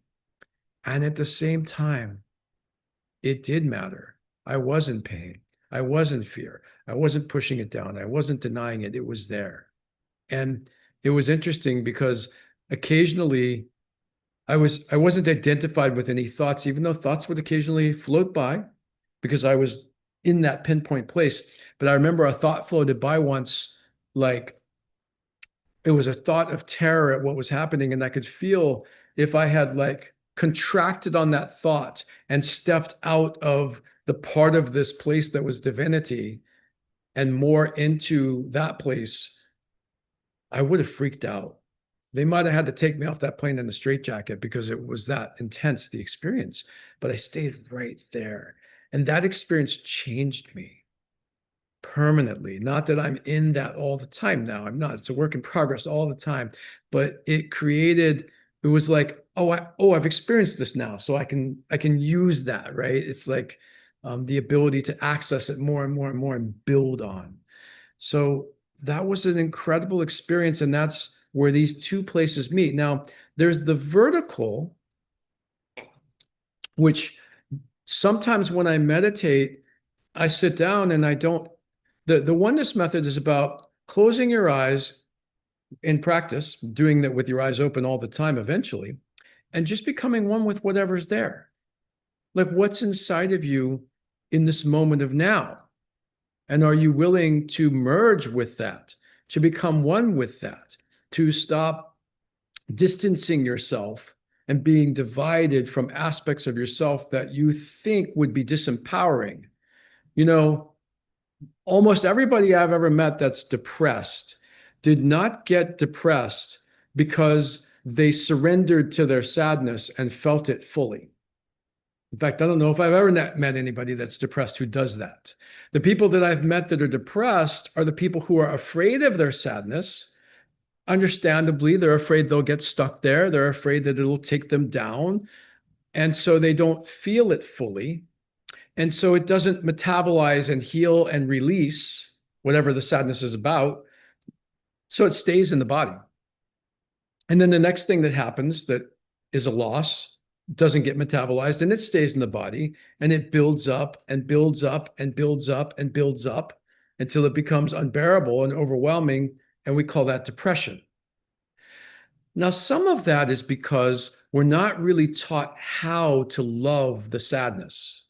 And at the same time, it did matter. I was in pain. I was in fear. I wasn't pushing it down. I wasn't denying it. It was there. And it was interesting because occasionally I wasn't identified with any thoughts, even though thoughts would occasionally float by, because I was in that pinpoint place. But I remember a thought floated by once, like it was a thought of terror at what was happening. And I could feel if I had like contracted on that thought and stepped out of the part of this place that was divinity and more into that place, I would have freaked out. They might have had to take me off that plane in a straitjacket because it was that intense, the experience. But I stayed right there. And that experience changed me permanently. Not that I'm in that all the time now. I'm not. It's a work in progress all the time. But it created, it was like, I've experienced this now. So I can use that, right? It's like the ability to access it more and more and more and build on. So that was an incredible experience. And that's where these two places meet. Now, there's the vertical, which sometimes when I meditate, I sit down and I don't, the oneness method is about closing your eyes in practice, doing that with your eyes open all the time eventually, and just becoming one with whatever's there. Like what's inside of you in this moment of now? And are you willing to merge with that, to become one with that, to stop distancing yourself and being divided from aspects of yourself that you think would be disempowering? You know, almost everybody I've ever met that's depressed did not get depressed because they surrendered to their sadness and felt it fully. In fact, I don't know if I've ever met anybody that's depressed who does that. The people that I've met that are depressed are the people who are afraid of their sadness. Understandably, they're afraid they'll get stuck there. They're afraid that it'll take them down. And so they don't feel it fully. And so it doesn't metabolize and heal and release whatever the sadness is about. So it stays in the body. And then the next thing that happens that is a loss doesn't get metabolized and it stays in the body and it builds up and builds up and builds up and builds up until it becomes unbearable and overwhelming. And we call that depression. Now, some of that is because we're not really taught how to love the sadness.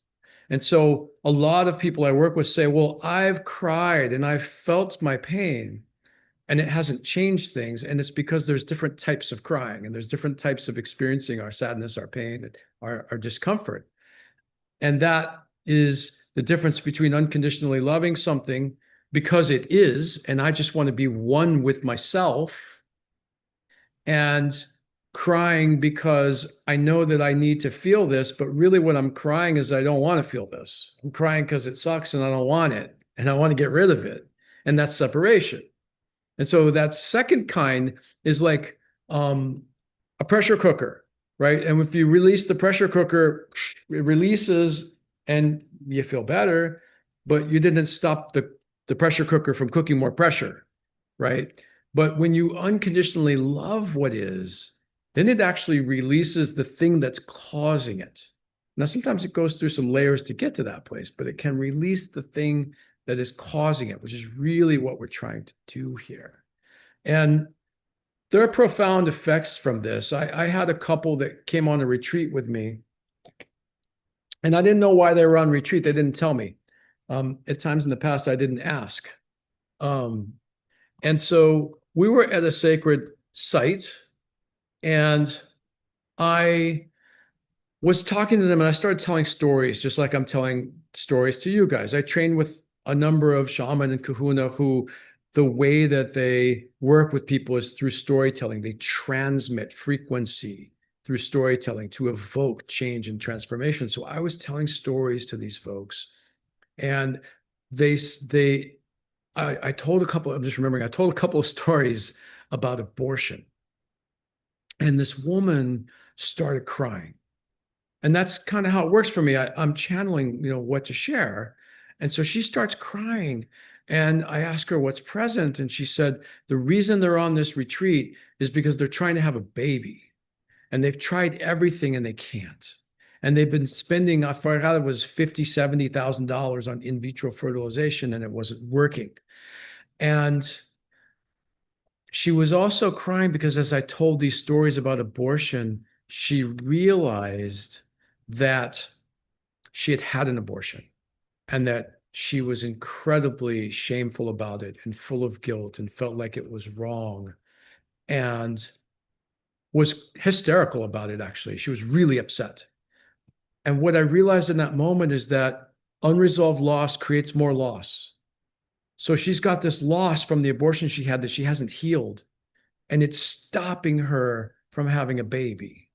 And so a lot of people I work with say, well, I've cried and I've felt my pain and it hasn't changed things. And it's because there's different types of crying and there's different types of experiencing our sadness, our pain, our discomfort. And that is the difference between unconditionally loving something because it is, and I just want to be one with myself, and crying because I know that I need to feel this, but really what I'm crying is I don't want to feel this. I'm crying because it sucks and I don't want it and I want to get rid of it. And that's separation. And so that second kind is like a pressure cooker, right? And if you release the pressure cooker, it releases and you feel better, but you didn't stop the pressure cooker from cooking more pressure, right? But when you unconditionally love what is, then it actually releases the thing that's causing it. Now, sometimes it goes through some layers to get to that place, but it can release the thing that is causing it, which is really what we're trying to do here. And there are profound effects from this. I had a couple that came on a retreat with me, and I didn't know why they were on retreat. They didn't tell me. At times in the past, I didn't ask. And so we were at a sacred site, and I was talking to them, and I started telling stories, just like I'm telling stories to you guys. I trained with a number of shaman and kahuna who the way that they work with people is through storytelling. They transmit frequency through storytelling to evoke change and transformation. So I was telling stories to these folks, and I told a couple, I'm just remembering, I told a couple of stories about abortion. And this woman started crying. And that's kind of how it works for me. I'm channeling, what to share. And so she starts crying, and I ask her what's present. And she said, the reason they're on this retreat is because they're trying to have a baby, and they've tried everything and they can't. And they've been spending, I forgot it was $50,000, $70,000 on in vitro fertilization, and it wasn't working. And she was also crying because as I told these stories about abortion, she realized that she had had an abortion and that she was incredibly shameful about it and full of guilt and felt like it was wrong and was hysterical about it, actually. She was really upset. And what I realized in that moment is that unresolved loss creates more loss. So she's got this loss from the abortion she had that she hasn't healed, and it's stopping her from having a baby.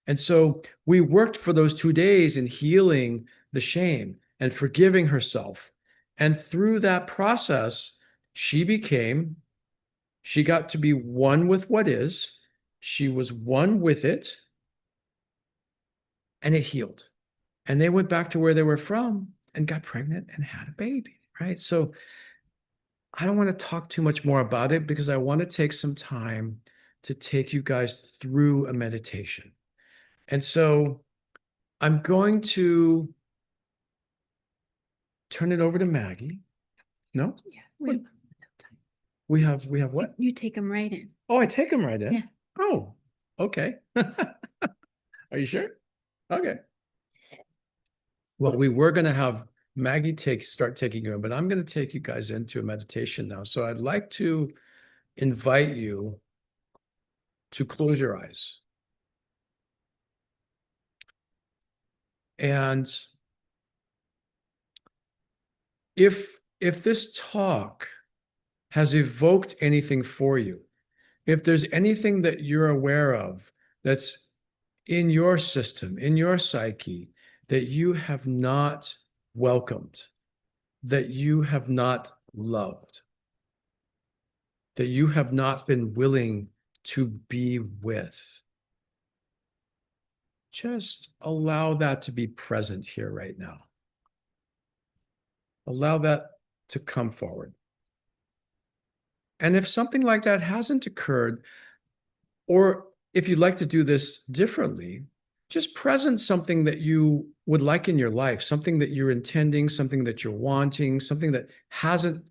And so we worked for those 2 days in healing the shame and forgiving herself. And through that process, she got to be one with what is. She was one with it, and it healed. And they went back to where they were from and got pregnant and had a baby, right? So I don't want to talk too much more about it because I want to take some time to take you guys through a meditation. And so I'm going to turn it over to Maggie. No? Yeah. What? We have what? You take them right in. Oh, I take them right in. Yeah. Oh, okay. Are you sure? Okay. Well, we were going to have Maggie start taking you in, but I'm going to take you guys into a meditation now. So I'd like to invite you to close your eyes. And if this talk has evoked anything for you, if there's anything that you're aware of that's in your system, in your psyche, that you have not welcomed, that you have not loved, that you have not been willing to be with, just allow that to be present here right now. Allow that to come forward. And if something like that hasn't occurred, or if you'd like to do this differently, just present something that you would like in your life, something that you're intending, something that you're wanting, something that hasn't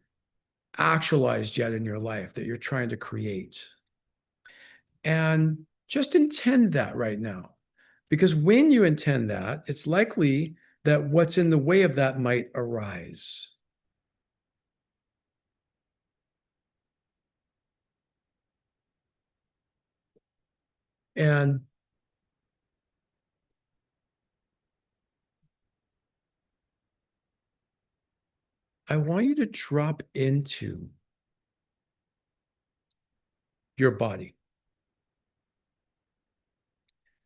actualized yet in your life that you're trying to create. And just intend that right now. Because when you intend that, it's likely that what's in the way of that might arise. And I want you to drop into your body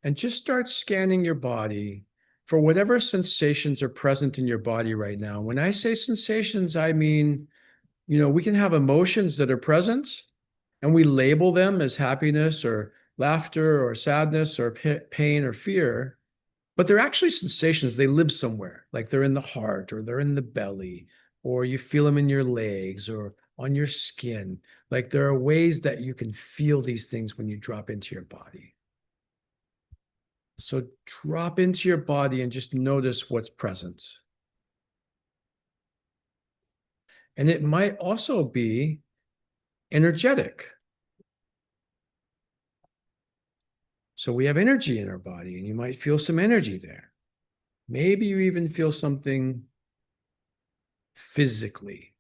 and just start scanning your body for whatever sensations are present in your body right now. When I say sensations, I mean, we can have emotions that are present and we label them as happiness or laughter or sadness or pain or fear, but they're actually sensations. They live somewhere, like they're in the heart or they're in the belly, or you feel them in your legs or on your skin. Like there are ways that you can feel these things when you drop into your body. So drop into your body and just notice what's present. And it might also be energetic. So we have energy in our body, and you might feel some energy there. Maybe you even feel something physically.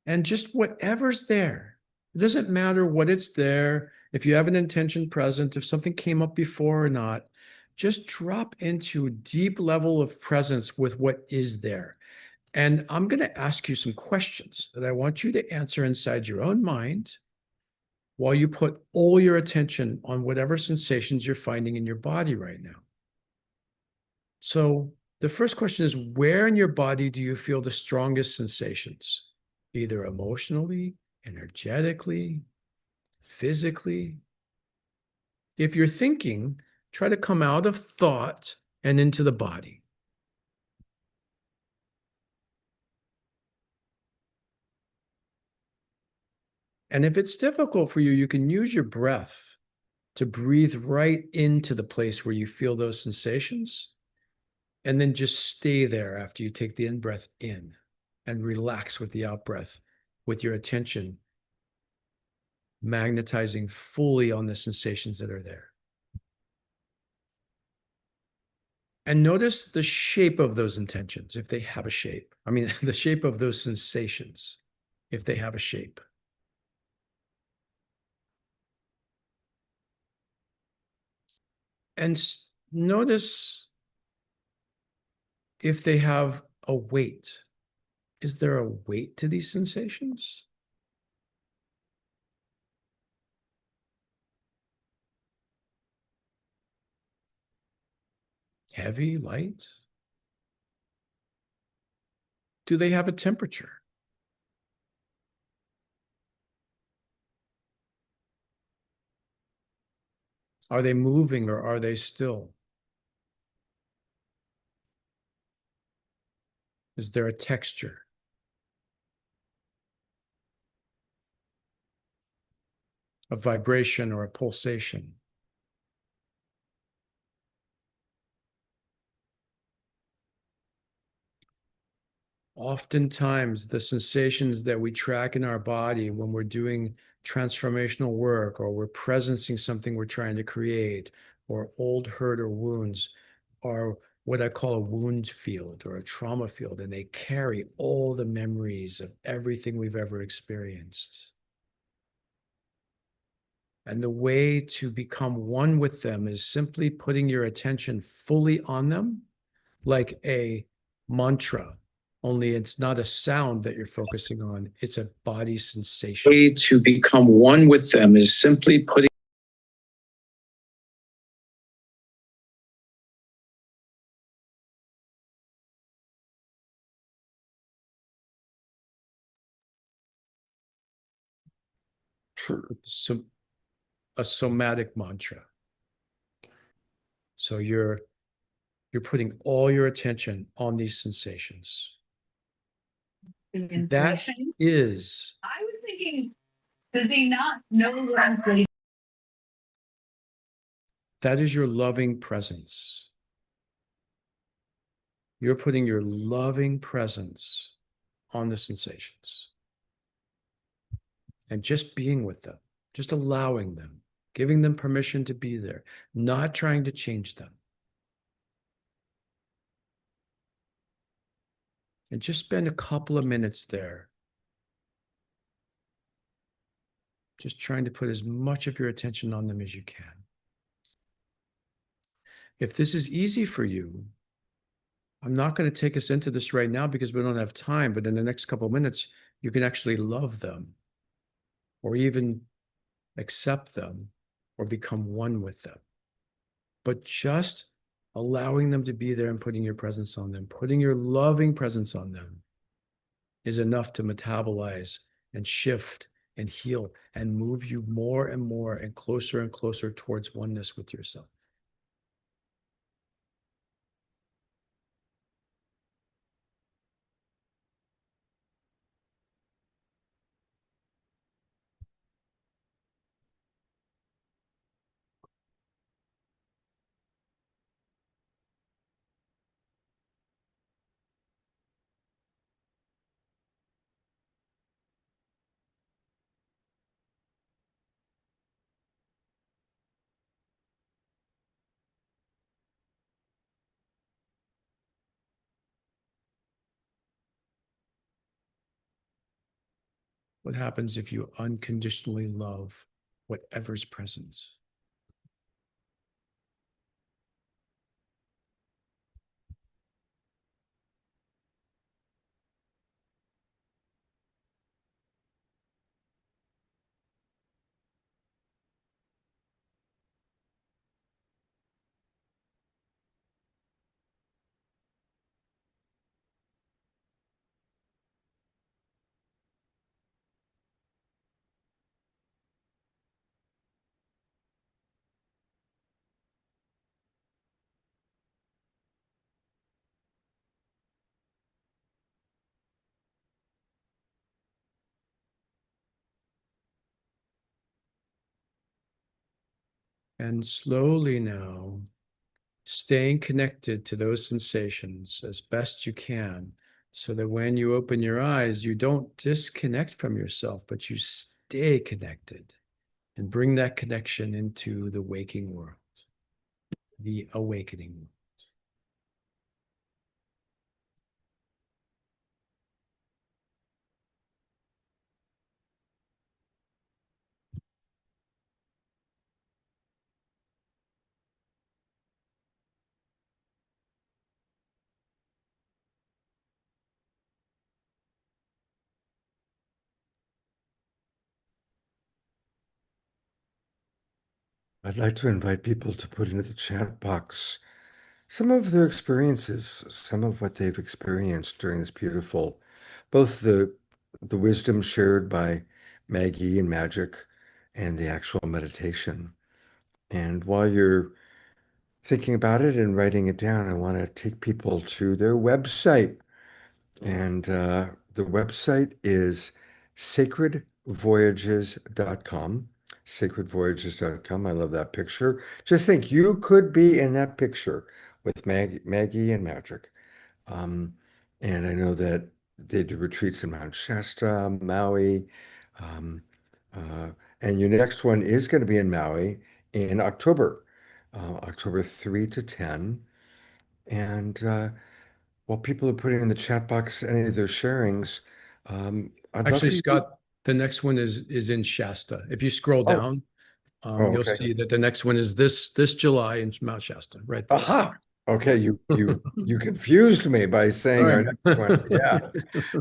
And just whatever's there. It doesn't matter what it's there. If you have an intention present, if something came up before or not, just drop into a deep level of presence with what is there. And I'm going to ask you some questions that I want you to answer inside your own mind while you put all your attention on whatever sensations you're finding in your body right now. So the first question is, where in your body do you feel the strongest sensations? Either emotionally, energetically, physically. If you're thinking, try to come out of thought and into the body. And if it's difficult for you, you can use your breath to breathe right into the place where you feel those sensations, and then just stay there after you take the in-breath in and relax with the out-breath, with your attention magnetizing fully on the sensations that are there. And notice the shape of those intentions, if they have a shape. I mean, the shape of those sensations, if they have a shape. And notice if they have a weight. Is there a weight to these sensations? Heavy, light? Do they have a temperature? Are they moving or are they still? Is there a texture? A vibration or a pulsation? Oftentimes, the sensations that we track in our body when we're doing transformational work or we're presencing something we're trying to create, or old hurt or wounds, are what I call a wound field or a trauma field, and they carry all the memories of everything we've ever experienced. And the way to become one with them is simply putting your attention fully on them, like a mantra. Only it's not a sound that you're focusing on, it's a body sensation. The way to become one with them is simply putting a somatic mantra. So you're putting all your attention on these sensations. That is. I was thinking, does he not know what I'm saying? That is your loving presence. You're putting your loving presence on the sensations. And just being with them, just allowing them, giving them permission to be there, not trying to change them. And just spend a couple of minutes there. Just trying to put as much of your attention on them as you can. If this is easy for you, I'm not going to take us into this right now because we don't have time, but in the next couple of minutes, you can actually love them or even accept them or become one with them. But just allowing them to be there and putting your presence on them, putting your loving presence on them is enough to metabolize and shift and heal and move you more and more and closer towards oneness with yourself. What happens if you unconditionally love whatever's present? And slowly now, staying connected to those sensations as best you can, so that when you open your eyes, you don't disconnect from yourself, but you stay connected and bring that connection into the waking world, the awakening world. I'd like to invite people to put into the chat box some of their experiences, some of what they've experienced during this beautiful, both the wisdom shared by Maggie and Magic and the actual meditation. And while you're thinking about it and writing it down, I want to take people to their website. And the website is sacredvoyages.com. Sacredvoyages.com. I love that picture. Just think you could be in that picture with Maggie and Magic. Um, and I know that they do retreats in Mount Shasta, Maui. Um, uh, and your next one is going to be in Maui in October, October 3 to 10. And while people are putting in the chat box any of their sharings, I'd love Actually, for you to. Scott, the next one is in Shasta. If you scroll Oh, down, oh, you'll okay. see that the next one is this July in Mount Shasta, right there. Aha. Okay, you confused me by saying our Right. next one. Yeah.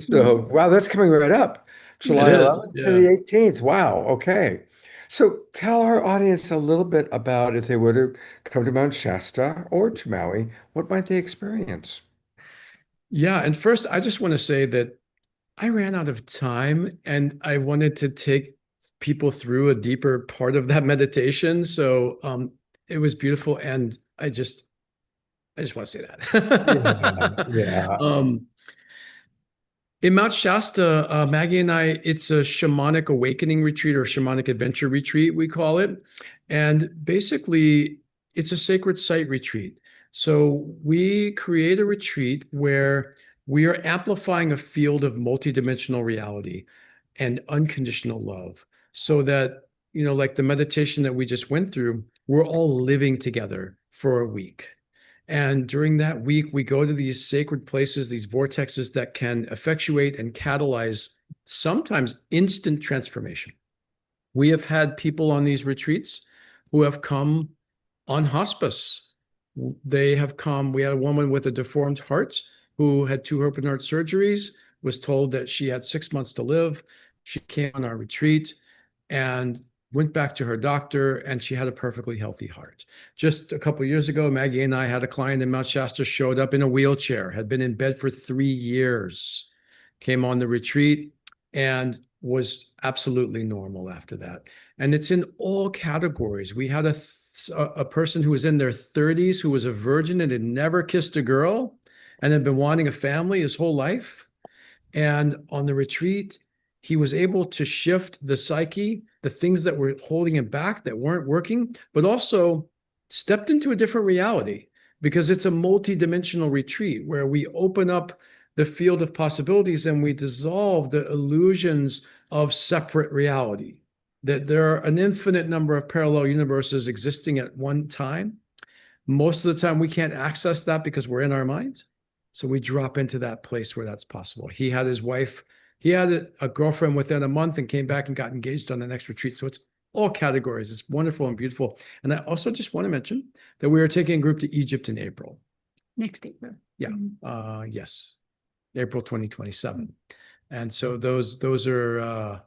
So, wow, that's coming right up. July It is, 11th to yeah. the 18th. Wow. Okay. So tell our audience a little bit about if they were to come to Mount Shasta or to Maui, what might they experience? Yeah, and first, I just want to say that I ran out of time and I wanted to take people through a deeper part of that meditation. So it was beautiful. And I just want to say Yeah, that. yeah. In Mount Shasta, Maggie and I, it's a shamanic awakening retreat or shamanic adventure retreat, we call it. And basically, it's a sacred site retreat. So we create a retreat where we are amplifying a field of multidimensional reality and unconditional love so that, like the meditation that we just went through, we're all living together for a week. And during that week, we go to these sacred places, these vortexes that can effectuate and catalyze sometimes instant transformation. We have had people on these retreats who have come on hospice. They have come, we had a woman with a deformed heart who had 2 open heart surgeries, was told that she had 6 months to live. She came on our retreat and went back to her doctor, and she had a perfectly healthy heart. Just a couple of years ago, Maggie and I had a client in Mount Shasta, showed up in a wheelchair, had been in bed for 3 years, came on the retreat, and was absolutely normal after that. And it's in all categories. We had a person who was in their 30s who was a virgin and had never kissed a girl and had been wanting a family his whole life. And on the retreat, he was able to shift the psyche, the things that were holding him back that weren't working, but also stepped into a different reality because it's a multi-dimensional retreat where we open up the field of possibilities and we dissolve the illusions of separate reality, that there are an infinite number of parallel universes existing at one time. Most of the time we can't access that because we're in our minds. So we drop into that place where that's possible. He had his wife, he had a girlfriend within a month and came back and got engaged on the next retreat. So it's all categories. It's wonderful and beautiful. And I also just want to mention that we are taking a group to Egypt in April. Next April. Yeah. Yes. April 2027. And so those are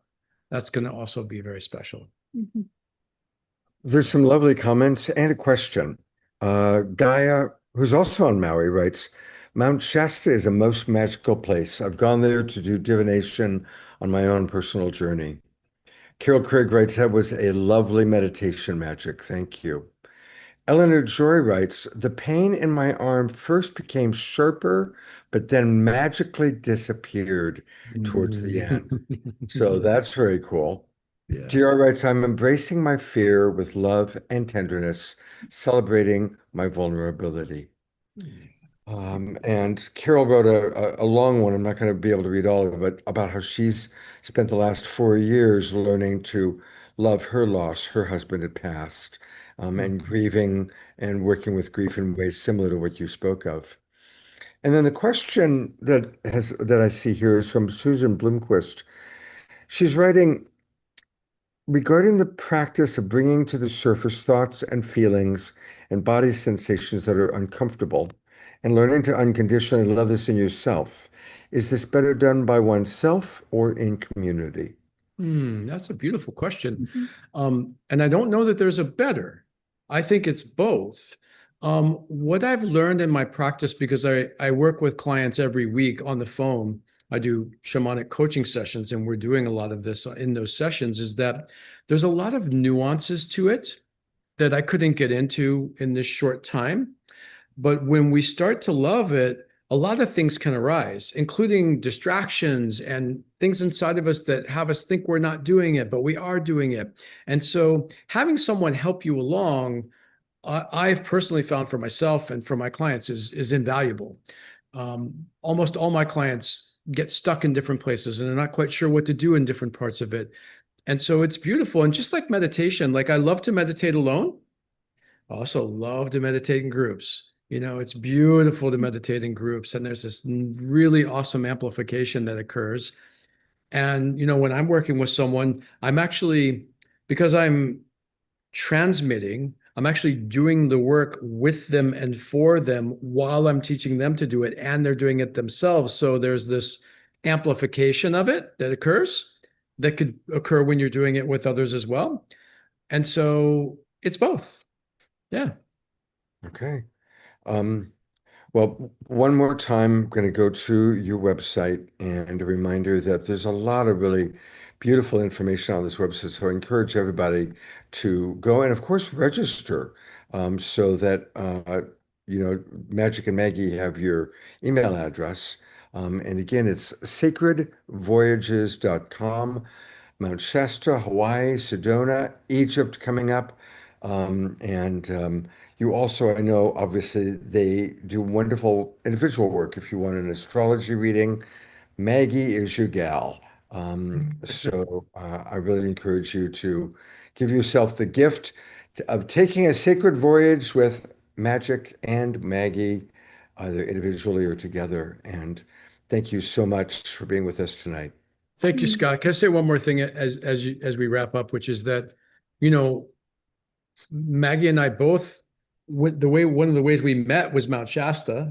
that's going to also be very special. Mhm. There's some lovely comments and a question. Gaia, who's also on Maui, writes, Mount Shasta is a most magical place. I've gone there to do divination on my own personal journey. Carol Craig writes, that was a lovely meditation, Magic. Thank you. Eleanor Joy writes, the pain in my arm first became sharper, but then magically disappeared towards the end. So that's very cool. Yeah. TR writes, I'm embracing my fear with love and tenderness, celebrating my vulnerability. And Carol wrote a long one. I'm not going to be able to read all of it, but about how she's spent the last 4 years learning to love her loss. Her husband had passed, and grieving and working with grief in ways similar to what you spoke of. And then the question that I see here is from Susan Bloomquist. She's writing, regarding the practice of bringing to the surface thoughts and feelings and body sensations that are uncomfortable and learning to unconditionally love this in yourself, is this better done by oneself or in community? That's a beautiful question. Mhm. And I don't know that there's a better. I think it's both. What I've learned in my practice, because I work with clients every week on the phone, I do shamanic coaching sessions, and we're doing a lot of this in those sessions, is that there's a lot of nuances to it that I couldn't get into in this short time. But when we start to love it, a lot of things can arise, including distractions and things inside of us that have us think we're not doing it, but we are doing it. And so having someone help you along, I've personally found for myself and for my clients is invaluable. Almost all my clients get stuck in different places and they're not quite sure what to do in different parts of it. And so it's beautiful. And just like meditation, like I love to meditate alone. I also love to meditate in groups. It's beautiful to meditate in groups, and there's this really awesome amplification that occurs. And, when I'm working with someone, because I'm transmitting, I'm actually doing the work with them and for them while I'm teaching them to do it, and they're doing it themselves. So there's this amplification of it that occurs that could occur when you're doing it with others as well. And so it's both. Yeah. Okay. Well, one more time, I'm going to go to your website, and a reminder that there's a lot of really beautiful information on this website. So I encourage everybody to go and, of course, register so that, Magic and Maggie have your email address. And again, it's sacredvoyages.com, Mount Shasta, Hawaii, Sedona, Egypt coming up. You also, I know, obviously, they do wonderful individual work. If you want an astrology reading, Maggie is your gal. I really encourage you to give yourself the gift of taking a sacred voyage with Magic and Maggie, either individually or together. And thank you so much for being with us tonight. Thank you, Scott. Can I say one more thing as we wrap up, which is that, Maggie and I both, one of the ways we met was Mount Shasta,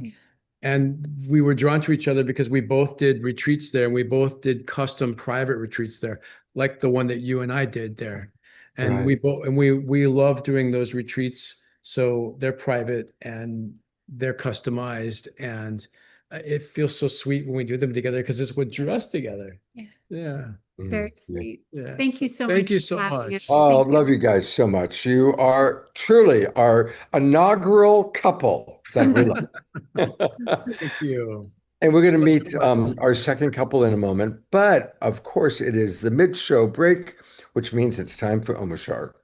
and we were drawn to each other because we both did retreats there, and we both did custom private retreats there, like the one that you and I did there. And Right. we love doing those retreats. So they're private and they're customized, and it feels so sweet when we do them together because it's what drew us together. Yeah. Yeah. Very Yeah. sweet. Yeah. Thank you so much. Thank you so for having much. us. Oh, Thank love you guys so much. You are truly our inaugural couple that we love. Thank you. And we're going to So meet much. our second couple in a moment. But of course, it is the mid-show break, which means it's time for Omashar.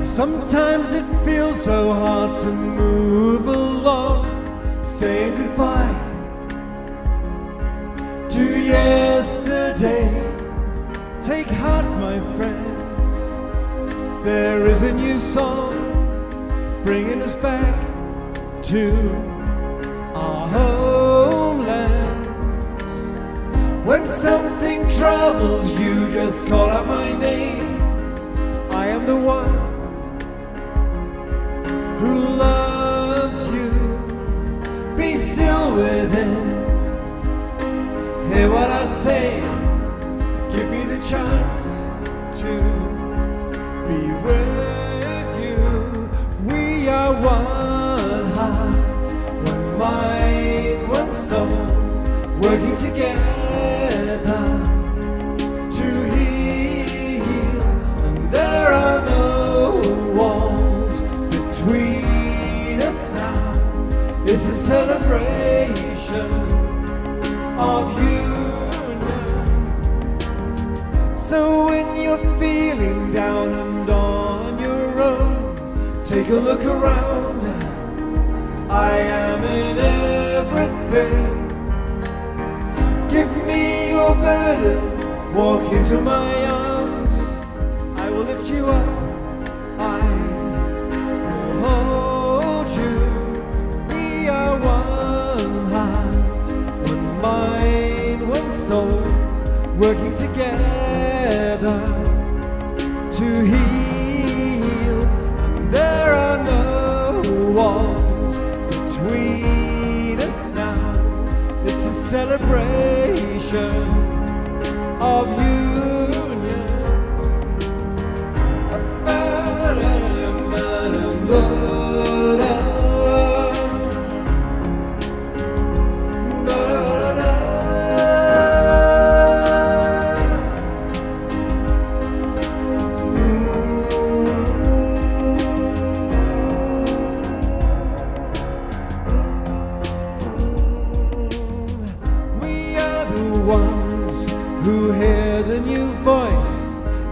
Sometimes it feels so hard to move along, saying goodbye to yesterday. Take heart, my friends, there is a new song bringing us back to our homeland. When something troubles you, just call out my name. I am the one who loves you. Be still within. Hear what I say. Give me the chance to be with you. We are one heart, one mind, one soul, working together to heal. And there are no walls between us now. It's a celebration of union. So when you're feeling down and on your own, take a look around. I am in everything. Give me your burden, walk into my arms. I will lift you up. I will hold walls between us now. It's a celebration of union. We are the ones who hear the new voice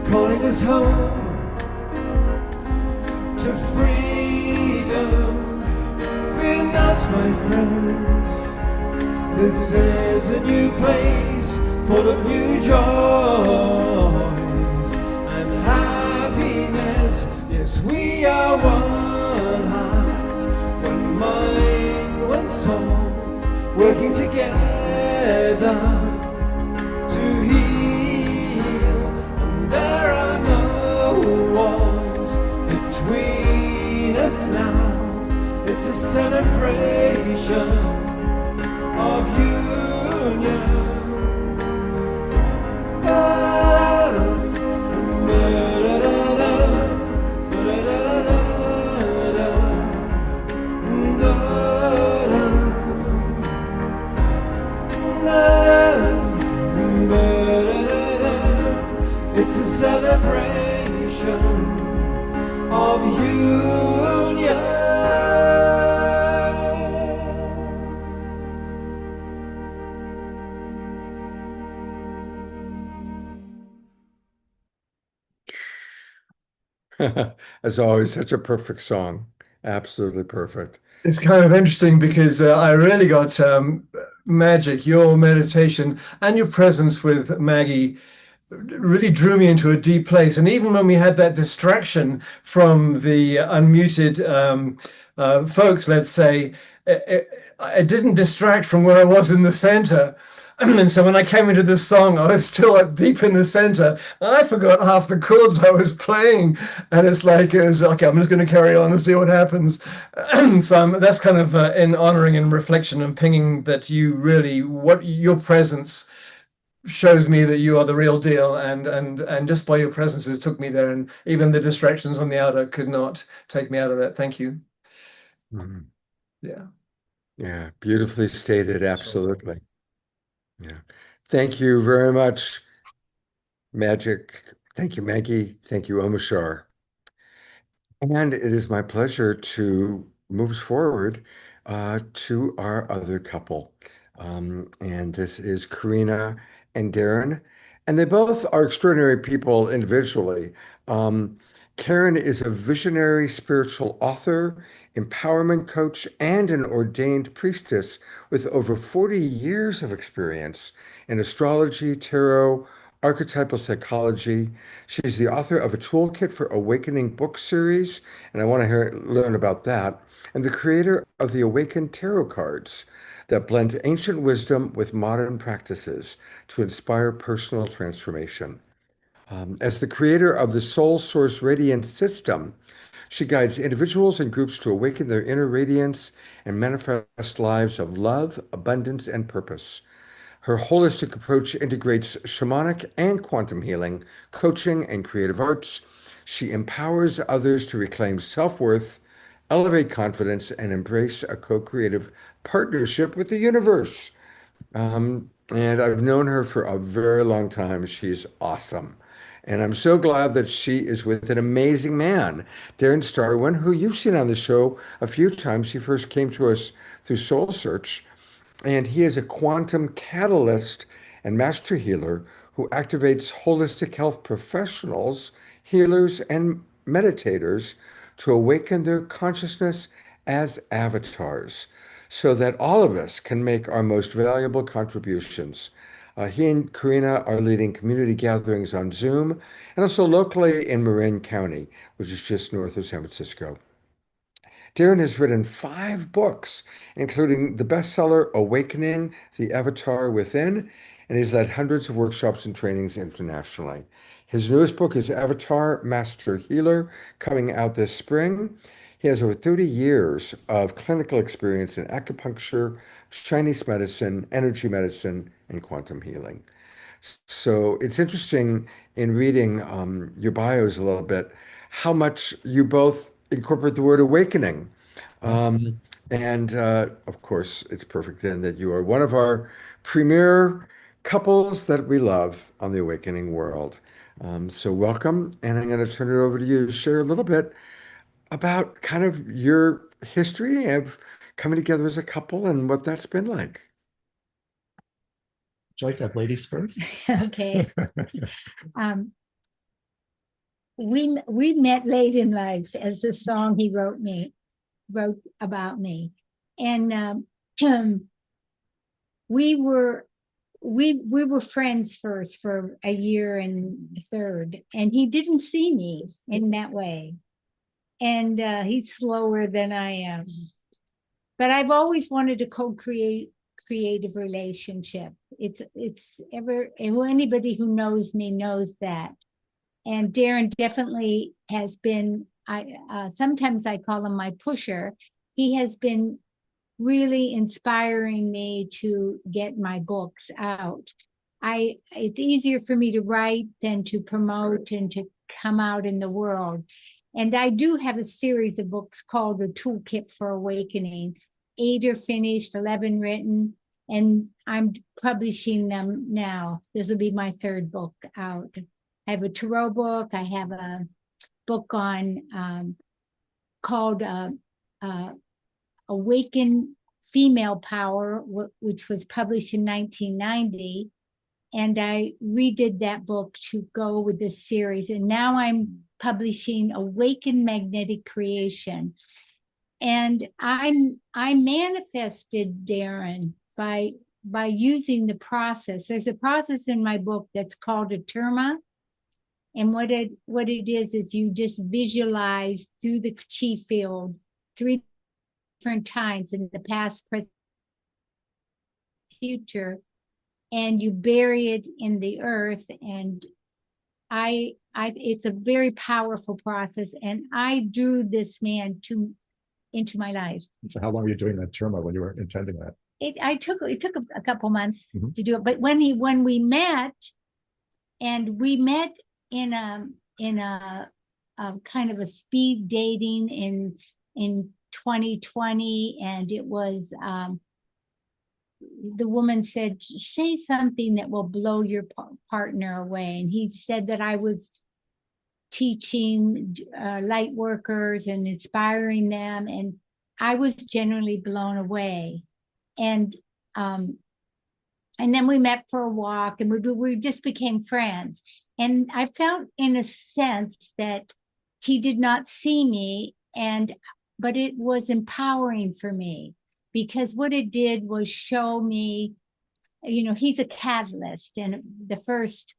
calling us home to freedom. Fear not, my friends, this is a new place full of new joys and happiness. Yes, we are one heart, one mind, one soul, working together to heal. And there are no walls between us now. It's a celebration of union. It's a celebration of union. As always, such a perfect song. Absolutely perfect. It's kind of interesting because I really got magic, your meditation and your presence with Maggie really drew me into a deep place. And even when we had that distraction from the unmuted folks, let's say, it didn't distract from where I was in the center. And so when I came into this song, I was still deep in the center. I forgot half the chords I was playing. And it was okay, I'm just going to carry on and see what happens. So that's kind of in honoring and reflection and pinging that you really, what your presence shows me that you are the real deal, and just by your presence it took me there, and even the distractions on the outer could not take me out of that. Thank you. Mhm. Yeah. Yeah, beautifully stated. Absolutely. Yeah. Thank you very much, Magic. Thank you, Maggie. Thank you, Omashar. And it is my pleasure to move forward to our other couple. And this is Karina and Darren. And they both are extraordinary people individually. Karen is a visionary spiritual author, empowerment coach, and an ordained priestess with over 40 years of experience in astrology, tarot, archetypal psychology. She's the author of a toolkit for awakening book series, and I want to learn about that, and the creator of the Awakened Tarot cards that blend ancient wisdom with modern practices to inspire personal transformation. As the creator of the Soul Source Radiance System, she guides individuals and groups to awaken their inner radiance and manifest lives of love, abundance, and purpose. Her holistic approach integrates shamanic and quantum healing, coaching, and creative arts. She empowers others to reclaim self-worth, elevate confidence, and embrace a co-creative partnership with the universe. And I've known her for a very long time. She's awesome. And I'm so glad that she is with an amazing man, Darren Starwin, who you've seen on the show a few times. He first came to us through Soul Search. And he is a quantum catalyst and master healer who activates holistic health professionals, healers, and meditators to awaken their consciousness as avatars so that all of us can make our most valuable contributions. He and Karina are leading community gatherings on Zoom and also locally in Marin County, which is just north of San Francisco. Darren has written 5 books, including the bestseller Awakening the Avatar Within, and he's led hundreds of workshops and trainings internationally. His newest book is Avatar Master Healer, coming out this spring. He has over 30 years of clinical experience in acupuncture, Chinese medicine, energy medicine, and quantum healing. So it's interesting in reading your bios a little bit how much you both incorporate the word awakening. And of course, it's perfect then that you are one of our premier couples that we love on the Awakening World. So welcome, and I'm going to turn it over to you to share a little bit about kind of your history of coming together as a couple and what that's been like. Would you like to have ladies first? Okay. We met late in life, as the song he wrote about me, and we were friends first for a year and a third, and he didn't see me in that way, and he's slower than I am, but I've always wanted to co-create creative relationship. It's ever, and anybody who knows me knows that. And Darren definitely has been, sometimes I call him my pusher. He has been really inspiring me to get my books out. It's easier for me to write than to promote and to come out in the world. And I do have a series of books called The Toolkit for Awakening. 8 are finished, 11 written, and I'm publishing them now. This will be my 3rd book out. I have a tarot book. I have a book on called Awaken Female Power, which was published in 1990. And I redid that book to go with this series. And now I'm publishing Awaken Magnetic Creation. And I manifested Darren by using the process. There's a process in my book that's called a terma. And what it is you just visualize through the chi field 3 different times in the past, present, future, and you bury it in the earth. And it's a very powerful process. And I drew this man into my life. So how long were you doing that term when you were intending that? It took a couple months to do it. But when we met, and we met in a kind of a speed dating in 2020, and it was the woman said, say something that will blow your partner away, and he said that I was teaching light workers and inspiring them, and I was generally blown away. And then we met for a walk, and we just became friends. And I felt in a sense that he did not see me, but it was empowering for me, because what it did was show me, he's a catalyst. And the first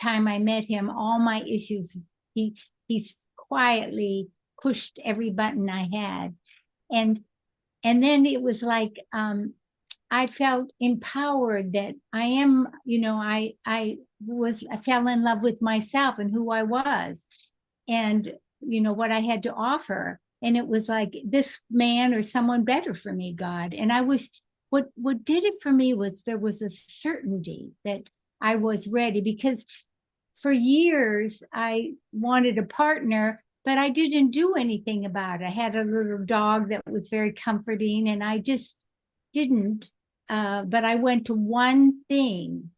time I met him, all my issues, he quietly pushed every button I had. And then it was like, I felt empowered that I am, I fell in love with myself and who I was, and, what I had to offer. And it was like, this man or someone better for me, God. And what did it for me was there was a certainty that I was ready, because for years I wanted a partner, but I didn't do anything about it. I had a little dog that was very comforting, and I just didn't. But I went to one thing.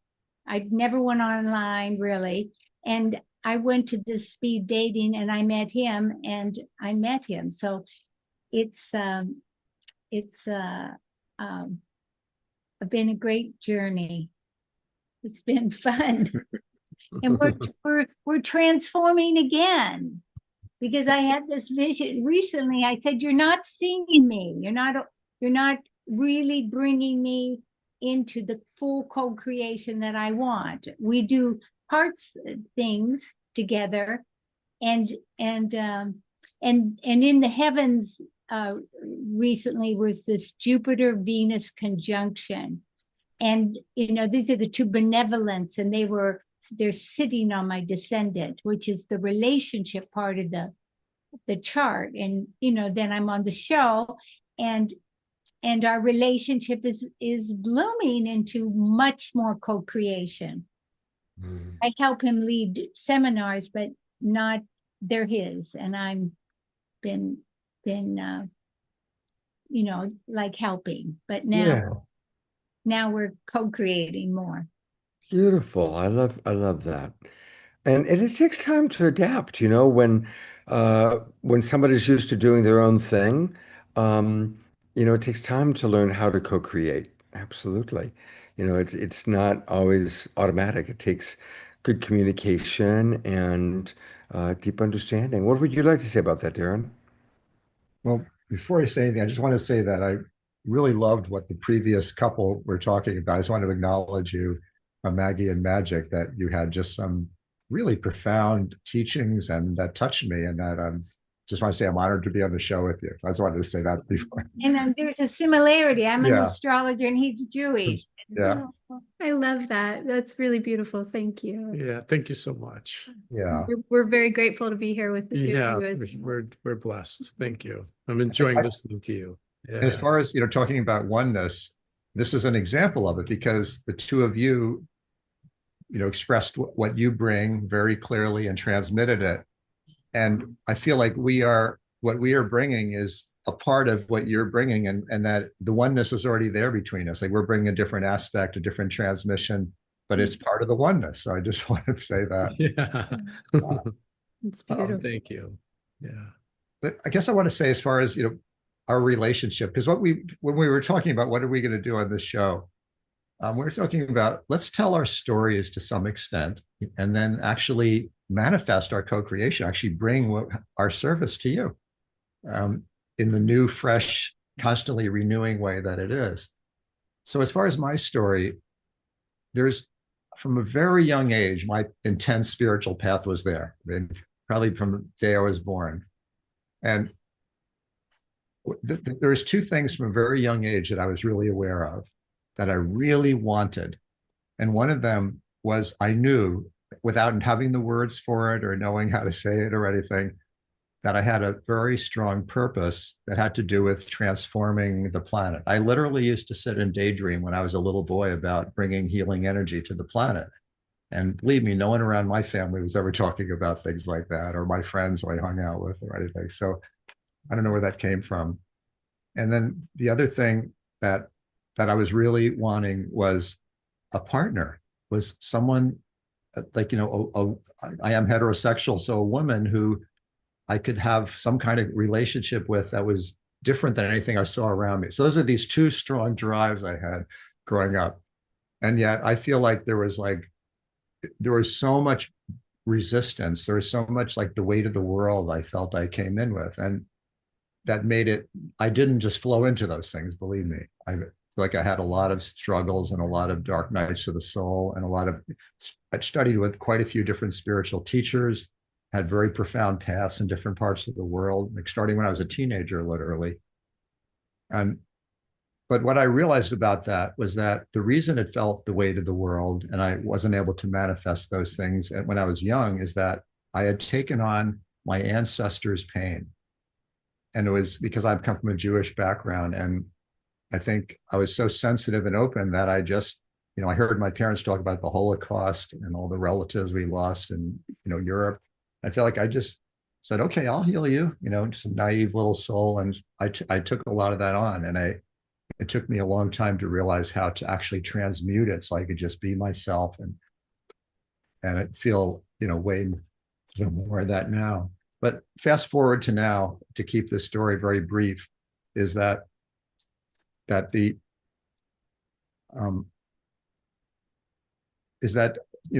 I never went online, really. And I went to this speed dating, and I met him, So it's been a great journey. It's been fun. And we're transforming again, because I had this vision recently. I said, you're not seeing me. You're not really bringing me into the full co-creation that I want. We do parts things together, and in the heavens recently was this Jupiter-Venus conjunction. And these are the 2 benevolents, and they're sitting on my descendant, which is the relationship part of the chart, and then I'm on the show, and our relationship is blooming into much more co-creation. Mm. I help him lead seminars, but they're his, and I'm been like helping, but now we're co-creating more. Beautiful. I love that. And it takes time to adapt, when somebody's used to doing their own thing, it takes time to learn how to co-create. Absolutely. It's not always automatic. It takes good communication and deep understanding. What would you like to say about that, Darren? Well, before I say anything, I just want to say that I really loved what the previous couple were talking about. I just want to acknowledge you, Maggie and Magic, that you had just some really profound teachings and that touched me, and that just want to say I'm honored to be on the show with you. I just wanted to say that before. And there's a similarity. I'm an astrologer and he's Jewish. Yeah. I love that. That's really beautiful. Thank you. Yeah, thank you so much. Yeah. We're very grateful to be here with you. Yeah, we're blessed. Thank you. I'm enjoying listening to you. Yeah. And as far as talking about oneness, this is an example of it, because the two of you, expressed what you bring very clearly and transmitted it. And I feel like what we are bringing is a part of what you're bringing, and that the oneness is already there between us. Like, we're bringing a different aspect, a different transmission, but it's part of the oneness. So I just want to say that. Yeah. It's beautiful. Thank you. Yeah. But I guess I want to say, as far as, our relationship, because when we were talking about what are we going to do on this show, we're talking about, let's tell our stories to some extent, and then actually manifest our co-creation, actually bring our service to you in the new, fresh, constantly renewing way that it is. So as far as my story, from a very young age, my intense spiritual path was there. I mean, probably from the day I was born. And there's two things from a very young age that I was really aware of, that I really wanted. And one of them was, I knew, without having the words for it or knowing how to say it or anything, that I had a very strong purpose that had to do with transforming the planet. I literally used to sit and daydream when I was a little boy about bringing healing energy to the planet. And believe me, no one around my family was ever talking about things like that, or my friends who I hung out with or anything. So I don't know where that came from. And then the other thing that I was really wanting was a partner, was someone like, I am heterosexual, so a woman who I could have some kind of relationship with that was different than anything I saw around me. So those are these two strong drives I had growing up. And yet I feel like there was so much resistance. There was so much like the weight of the world I felt I came in with. And that made it, I didn't just flow into those things, believe me. I feel like I had a lot of struggles and a lot of dark nights of the soul, and I studied with quite a few different spiritual teachers, had very profound paths in different parts of the world, like starting when I was a teenager, literally. But what I realized about that was that the reason it felt the weight of the world and I wasn't able to manifest those things when I was young is that I had taken on my ancestors' pain. And it was because I've come from a Jewish background. And I think I was so sensitive and open that I just, I heard my parents talk about the Holocaust and all the relatives we lost in, Europe. I feel like I just said, okay, I'll heal you, just a naive little soul. And I took a lot of that on, and it took me a long time to realize how to actually transmute it so I could just be myself and I feel, way more of that now. But fast forward to now, to keep this story very brief, is that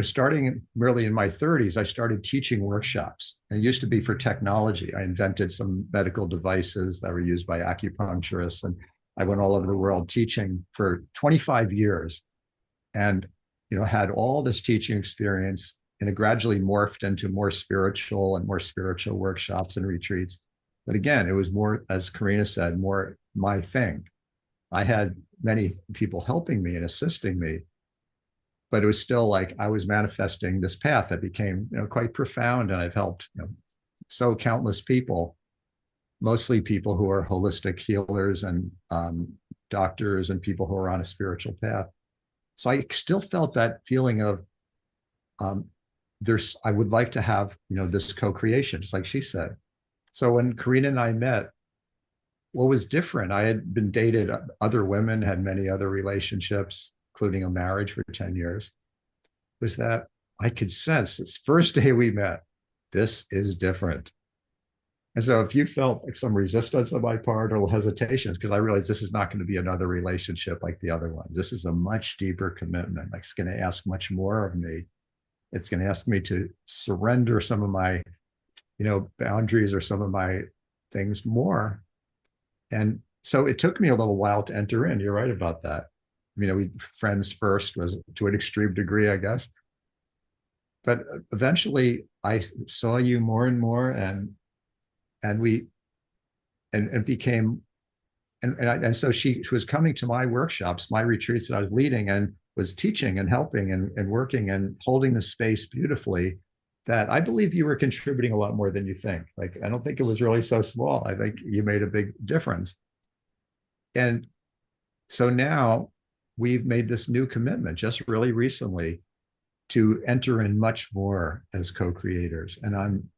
starting merely in my 30s, I started teaching workshops. And it used to be for technology. I invented some medical devices that were used by acupuncturists, and I went all over the world teaching for 25 years, and had all this teaching experience, and it gradually morphed into more spiritual workshops and retreats. But again, it was more, as Karina said, more my thing. I had many people helping me and assisting me, but it was still like I was manifesting this path that became, quite profound. And I've helped so countless people, mostly people who are holistic healers and doctors and people who are on a spiritual path. So I still felt that feeling of I would like to have, this co-creation, just like she said. So when Karina and I met, what was different? I had been dated other women, had many other relationships, including a marriage for 10 years, was that I could sense this first day we met, this is different. And so if you felt like some resistance on my part or hesitations, because I realized this is not going to be another relationship like the other ones. This is a much deeper commitment. Like, it's going to ask much more of me. It's going to ask me to surrender some of my, boundaries or some of my things more. And so it took me a little while to enter in. You're right about that. We friends first was to an extreme degree, I guess. But eventually I saw you more and more, and we became, and so she was coming to my workshops, my retreats that I was leading, and was teaching and helping and working and holding the space beautifully, that I believe you were contributing a lot more than you think. Like, I don't think it was really so small. I think you made a big difference. And so now we've made this new commitment just really recently to enter in much more as co-creators. And I'm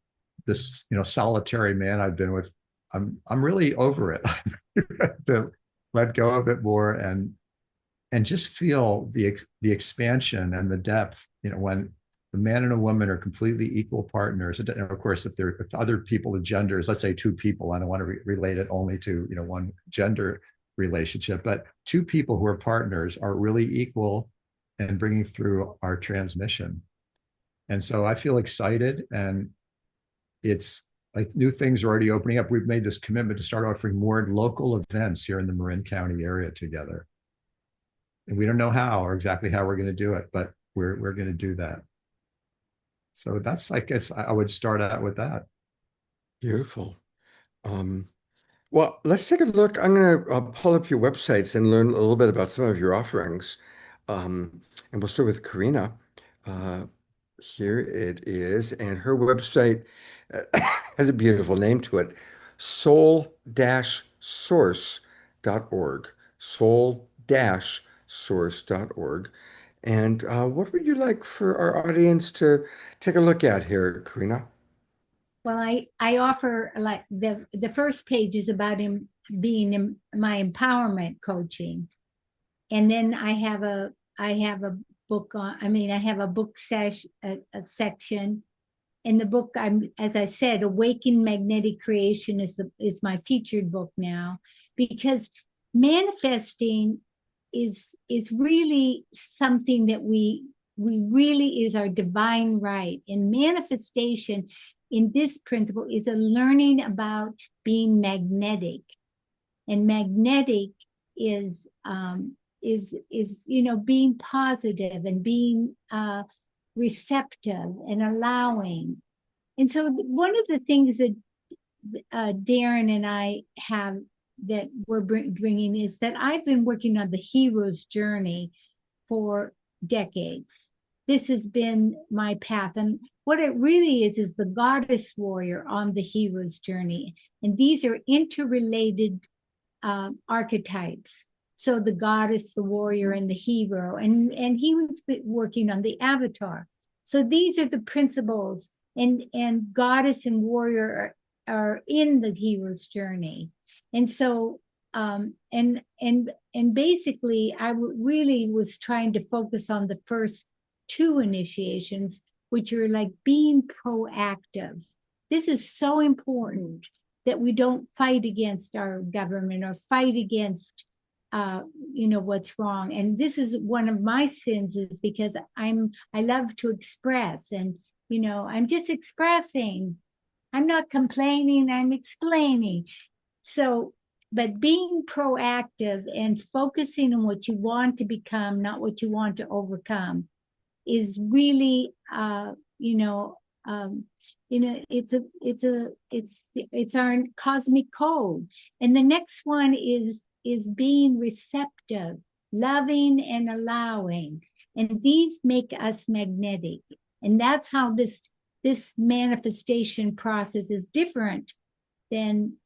this, solitary man I've been with. I'm really over it. To let go of it more and just feel the expansion and the depth, when the man and a woman are completely equal partners. And of course, if other people, the genders, let's say two people, I don't want to relate it only to, one gender relationship, but two people who are partners are really equal and bringing through our transmission. And so I feel excited, and it's like new things are already opening up. We've made this commitment to start offering more local events here in the Marin County area together. And we don't know how or exactly how we're going to do it, but we're going to do that. So that's, I guess I would start out with that. Beautiful. Well, let's take a look. I'm going to pull up your websites and learn a little bit about some of your offerings. And we'll start with Karina. Here it is. And her website has a beautiful name to it, soul-source.org. Soul-source.org. And what would you like for our audience to take a look at here, Karina? Well, I offer, like, the first page is about him being in my empowerment coaching. And then I have a book on, I have a book section, a section. In the book, as I said, Awaken Magnetic Creation is my featured book now, because manifesting is really something that we really is our divine right. And manifestation in this principle is a learning about being magnetic. And magnetic is being positive and being receptive and allowing. And so one of the things that Darren and I have that we're bringing is that I've been working on the hero's journey for decades. This has been my path. And what it really is the goddess warrior on the hero's journey. And these are interrelated archetypes. So the goddess, the warrior, and the hero. And he was working on the avatar. So these are the principles. And goddess and warrior are in the hero's journey. And so, and basically, I really was trying to focus on the first two initiations, which are like being proactive. This is so important that we don't fight against our government or fight against, what's wrong. And this is one of my sins, is because I love to express, and, I'm just expressing. I'm not complaining, I'm explaining. So, but being proactive and focusing on what you want to become, not what you want to overcome, is really, it's our cosmic code. And the next one is being receptive, loving, and allowing. And these make us magnetic. And that's how this this manifestation process is different than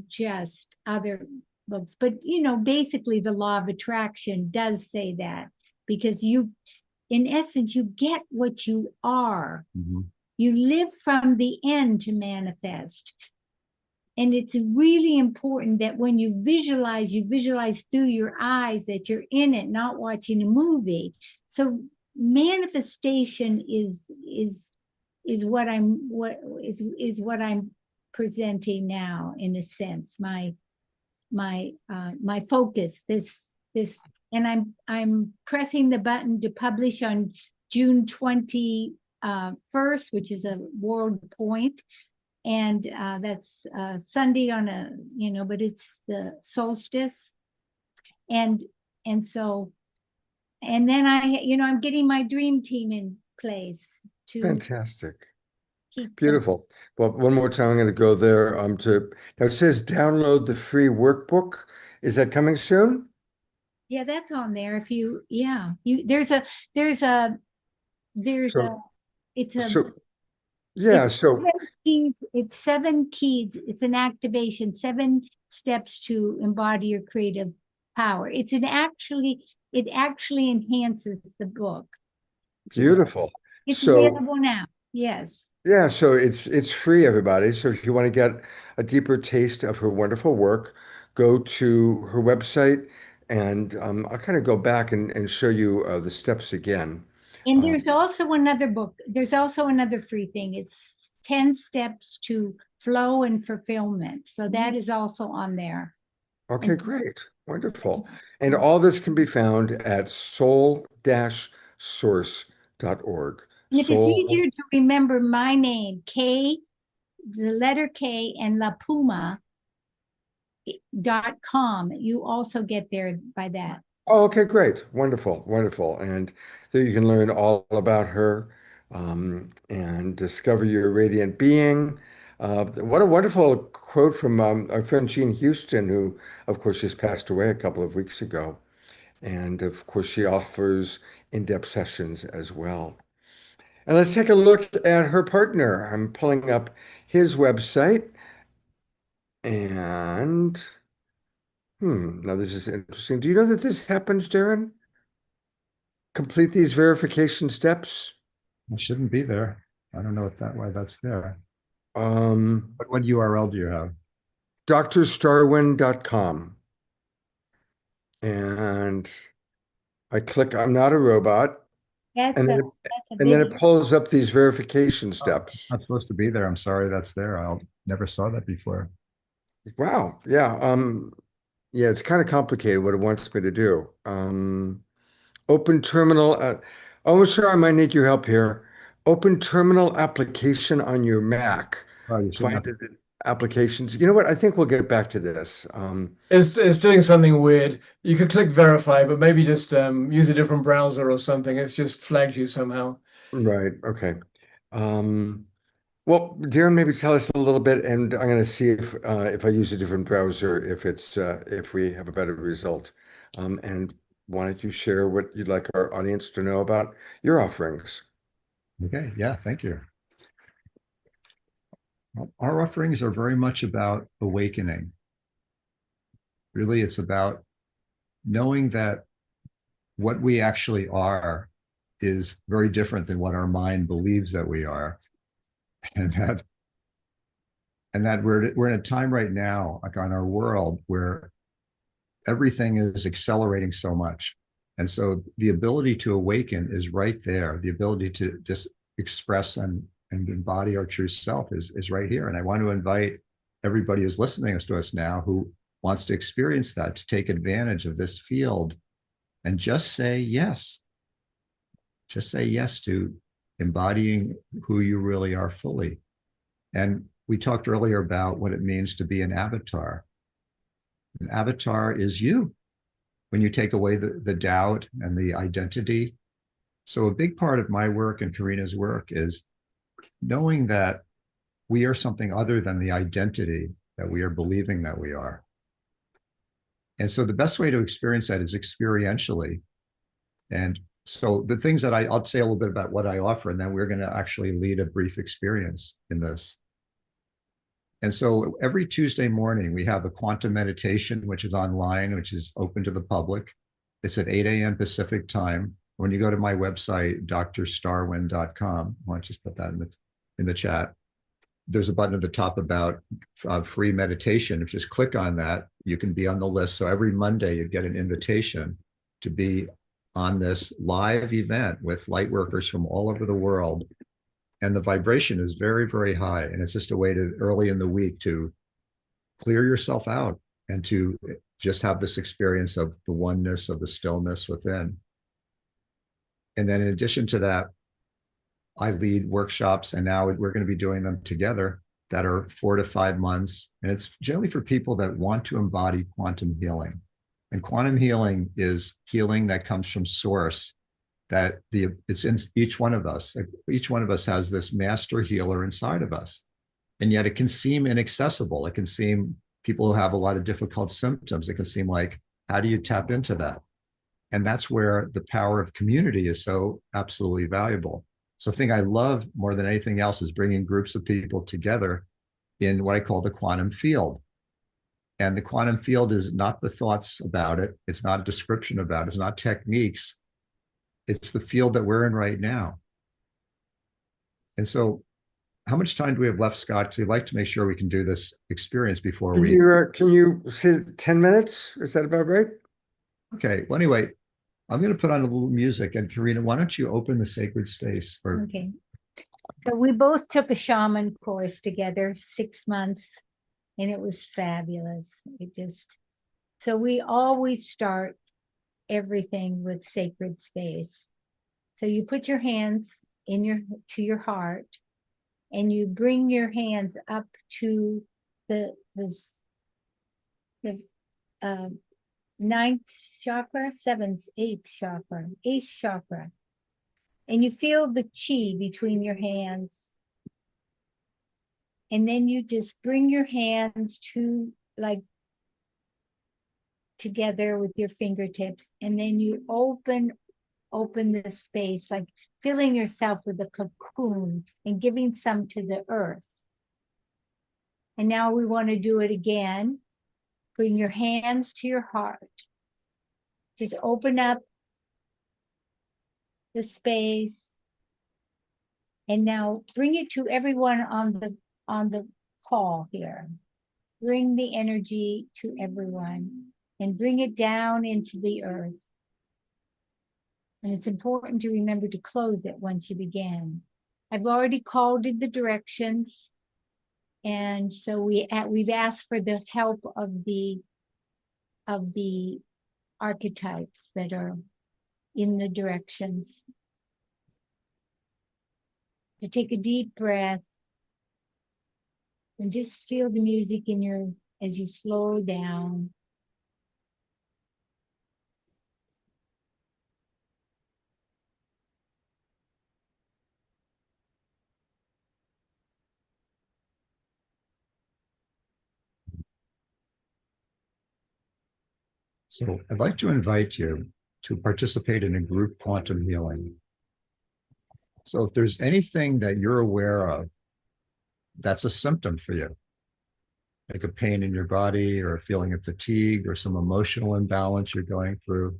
just other books. But you know, basically the law of attraction does say that, because you, in essence, you get what you are. You live from the end to manifest. And it's really important that when you visualize through your eyes, that you're in it, not watching a movie. So manifestation is what I'm presenting now, in a sense. My focus, this, and I'm pressing the button to publish on June 21st, which is a world point. And that's Sunday on a, you know, but it's the solstice. And so, and then I'm getting my dream team in place to Fantastic. keep Beautiful. Well, one more time, I'm going to go there now it says download the free workbook. Is that coming soon? Yeah, that's on there. If you, yeah, it's a, Yeah, it's so 7 keys, it's 7 keys. It's an activation, 7 steps to embody your creative power. It actually enhances the book. beautiful. It's So available now. Yes. yeah, so it's free, everybody. So if you want to get a deeper taste of her wonderful work, go to her website, and I'll kind of go back and show you the steps again. And there's also another book. There's also another free thing. It's 10 steps to flow and fulfillment. So that is also on there. Okay, great. Wonderful. And all this can be found at soul-source.org. And if it's easier to remember my name, K, the letter K, and lapuma.com, you also get there by that. Oh, okay, great. Wonderful, wonderful. And so you can learn all about her and discover your radiant being. What a wonderful quote from our friend Jean Houston, who, of course, just passed away a couple of weeks ago. And of course, she offers in-depth sessions as well. And let's take a look at her partner. I'm pulling up his website. And now this is interesting. Do you know that this happens, Darren? Complete these verification steps. It shouldn't be there. I don't know why that's there. What URL do you have? drstarwin.com. And I click I'm not a robot. And then it pulls up these verification steps. Not supposed to be there. I'm sorry that's there. I never saw that before. Wow. Yeah. Yeah, it's kind of complicated what it wants me to do. Open terminal. Oh, sure, I might need your help here. Open terminal application on your Mac. Oh, you Find the applications. You know what? I think we'll get back to this. It's doing something weird. You could click verify, but maybe just use a different browser or something. It's just flagged you somehow. Right. Okay. Well, Darren, maybe tell us a little bit, and I'm going to see if I use a different browser, if we have a better result. And why don't you share what you'd like our audience to know about your offerings? Okay. Yeah. Thank you. Well, our offerings are very much about awakening. Really, it's about knowing that what we actually are is very different than what our mind believes that we are. And that we're in a time right now, like on our world, where everything is accelerating so much. And so the ability to awaken is right there. The ability to just express and embody our true self is right here. And I want to invite everybody who's listening to us now who wants to experience that, to take advantage of this field and just say yes. Just say yes to embodying who you really are fully. And we talked earlier about what it means to be an avatar. An avatar is you. When you take away the doubt and the identity. So a big part of my work and Karina's work is knowing that we are something other than the identity that we are believing that we are. And so the best way to experience that is experientially. And So the things that I'll say a little bit about what I offer, and then we're going to actually lead a brief experience in this. And so every Tuesday morning, we have a quantum meditation, which is online, which is open to the public. It's at 8 a.m. Pacific time. When you go to my website, drstarwin.com, why don't you just put that in the chat? There's a button at the top about free meditation. If you just click on that, you can be on the list. So every Monday, you get an invitation to be on this live event with light workers from all over the world. And the vibration is very, very high. And it's just a way to, early in the week, to clear yourself out and to just have this experience of the oneness, of the stillness within. And then in addition to that, I lead workshops, and now we're going to be doing them together that are 4 to 5 months. And it's generally for people that want to embody quantum healing. And quantum healing is healing that comes from source, that it's in each one of us. Each one of us has this master healer inside of us. And yet it can seem inaccessible. It can seem, people who have a lot of difficult symptoms, it can seem like, how do you tap into that? And that's where the power of community is so absolutely valuable. So the thing I love more than anything else is bringing groups of people together in what I call the quantum field. And the quantum field is not the thoughts about it. It's not a description about it. It's not techniques. It's the field that we're in right now. And so how much time do we have left, Scott? We'd like to make sure we can do this experience before Can you say 10 minutes? Is that about right? Okay. Well, anyway, I'm going to put on a little music. And Karina, why don't you open the sacred space for... Okay. So we both took a shaman course together, 6 months, and it was fabulous. So we always start everything with sacred space. So you put your hands to your heart, and you bring your hands up to the ninth chakra, seventh, eighth chakra. And you feel the chi between your hands. And then you just bring your hands together with your fingertips. And then you open the space, like filling yourself with a cocoon and giving some to the earth. And now we want to do it again. Bring your hands to your heart. Just open up the space. And now bring it to everyone on the call here. Bring the energy to everyone and bring it down into the earth. And it's important to remember to close it once you begin. I've already called it the directions. And so we've asked for the help of the archetypes that are in the directions. So take a deep breath and just feel the music as you slow down. So I'd like to invite you to participate in a group quantum healing. So if there's anything that you're aware of that's a symptom for you, like a pain in your body or a feeling of fatigue or some emotional imbalance you're going through,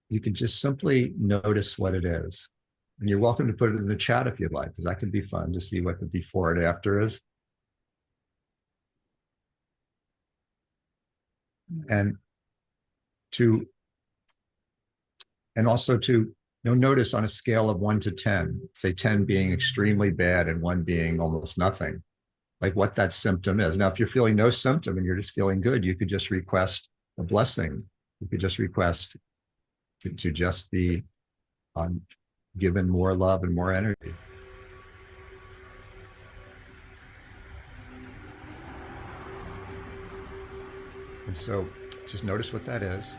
you can just simply notice what it is. And you're welcome to put it in the chat if you'd like, because that can be fun to see what the before and after is. And also to notice on a scale of 1 to 10, say 10 being extremely bad and 1 being almost nothing, like what that symptom is. Now, if you're feeling no symptom and you're just feeling good, you could just request a blessing. You could just request to just be given more love and more energy. And so just notice what that is.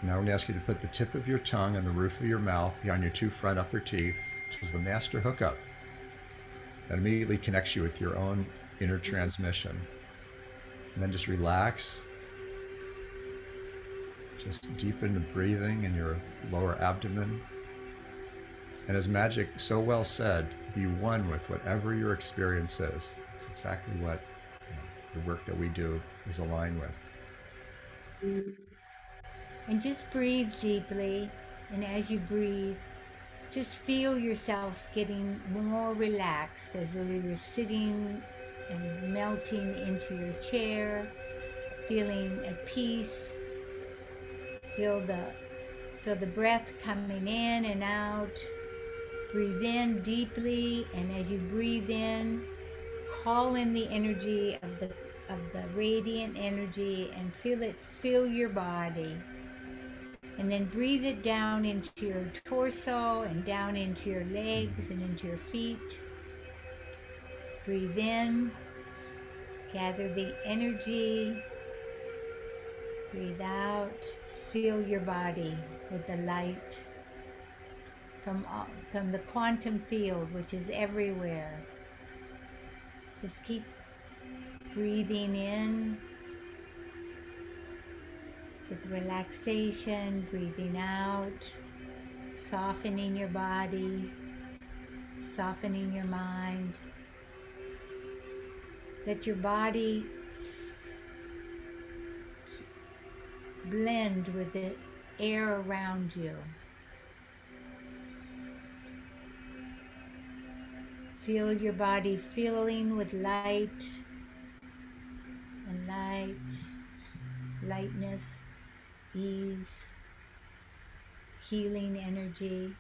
Now I'm going to ask you to put the tip of your tongue on the roof of your mouth behind your 2 front upper teeth, which is the master hookup. That immediately connects you with your own inner transmission. And then just relax. Just deepen the breathing in your lower abdomen. And as Magic so well said, be one with whatever your experience is. That's exactly what the work that we do is aligned with. And just breathe deeply. And as you breathe, just feel yourself getting more relaxed as though you were sitting and melting into your chair, feeling at peace. Feel the breath coming in and out. Breathe in deeply, and as you breathe in, call in the energy of the radiant energy and feel it fill your body. And then breathe it down into your torso and down into your legs and into your feet. Breathe in, gather the energy. Breathe out, fill your body with the light from the quantum field, which is everywhere. Just keep breathing in with relaxation, breathing out, softening your body, softening your mind. Let your body blend with the air around you. Feel your body filling with light and lightness, ease, healing energy.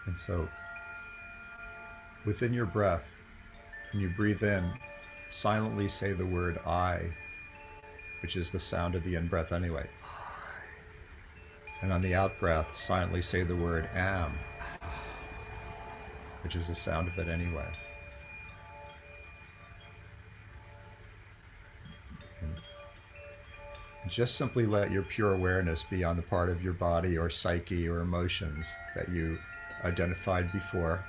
And so within your breath, when you breathe in, silently say the word I, which is the sound of the in-breath anyway. And on the out-breath, silently say the word am, which is the sound of it anyway. And just simply let your pure awareness be on the part of your body or psyche or emotions that you identified before.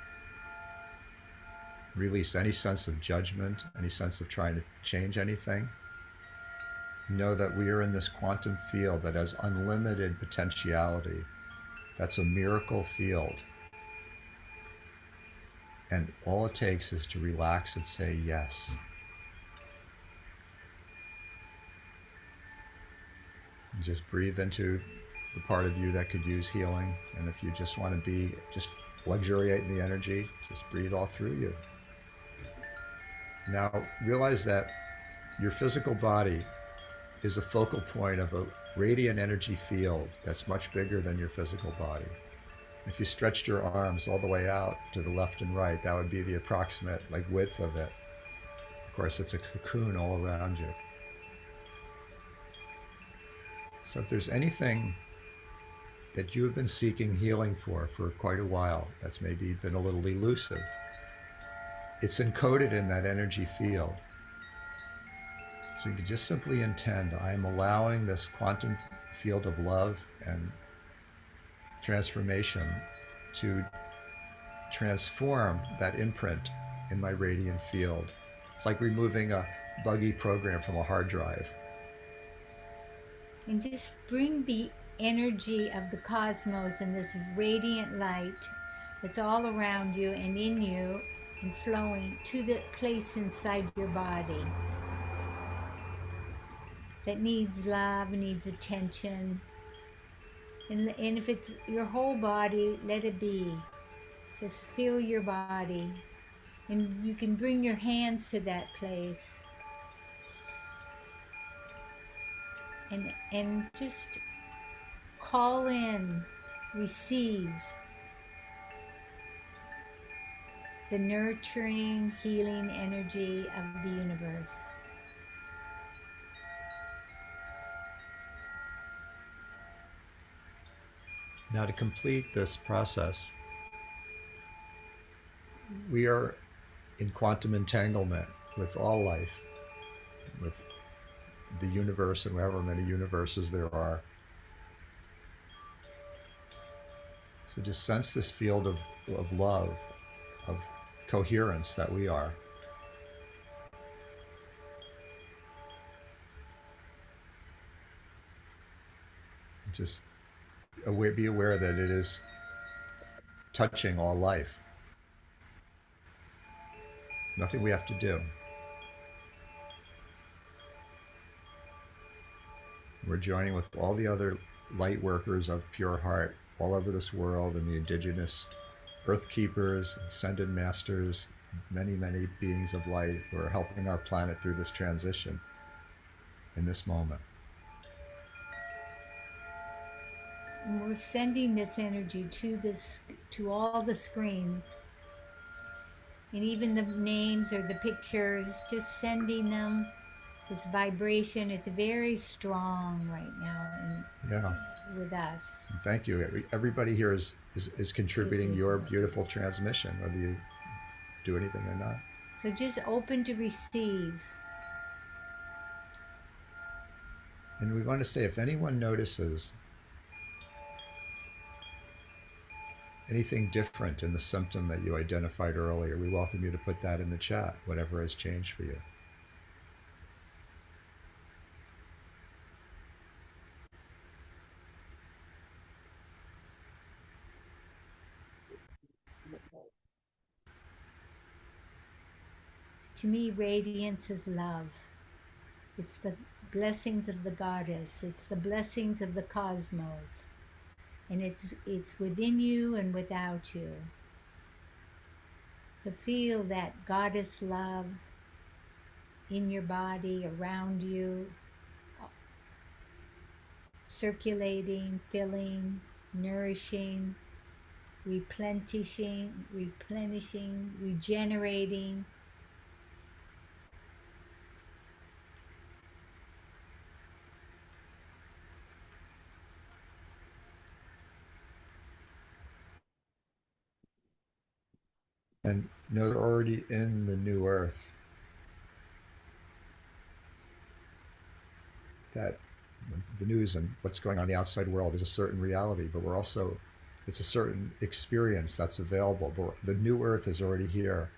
Release any sense of judgment, any sense of trying to change anything. Know that we are in this quantum field that has unlimited potentiality. That's a miracle field. And all it takes is to relax and say yes. And just breathe into the part of you that could use healing. And if you just want to just luxuriate in the energy, just breathe all through you. Now realize that your physical body is a focal point of a radiant energy field that's much bigger than your physical body. If you stretched your arms all the way out to the left and right, that would be the approximate width of it. Of course, it's a cocoon all around you. So if there's anything that you have been seeking healing for quite a while, that's maybe been a little elusive, it's encoded in that energy field. So you can just simply intend, I am allowing this quantum field of love and transformation to transform that imprint in my radiant field. It's like removing a buggy program from a hard drive. And just bring the energy of the cosmos and this radiant light that's all around you and in you and flowing to the place inside your body that needs love, needs attention. And if it's your whole body, let it be. Just feel your body. And you can bring your hands to that place. And just call in, receive the nurturing, healing energy of the universe. Now, to complete this process, we are in quantum entanglement with all life, with the universe and however many universes there are. So just sense this field of love, of coherence that we are. Just be aware that it is touching all life. Nothing we have to do. We're joining with all the other light workers of pure heart all over this world, and the indigenous earth keepers, ascended masters, many, many beings of light who are helping our planet through this transition in this moment. And we're sending this energy to all the screens, and even the names or the pictures, just sending them. This vibration is very strong right now with us. Thank you. Everybody here is contributing your beautiful transmission, whether you do anything or not. So just open to receive. And we want to say, if anyone notices anything different in the symptom that you identified earlier, we welcome you to put that in the chat, whatever has changed for you. To me, radiance is love. It's the blessings of the goddess. It's the blessings of the cosmos. And it's within you and without you. To feel that goddess love in your body, around you, circulating, filling, nourishing, replenishing, regenerating. And know they're already in the new earth. That the news and what's going on in the outside world is a certain reality, but it's a certain experience that's available. But the new earth is already here,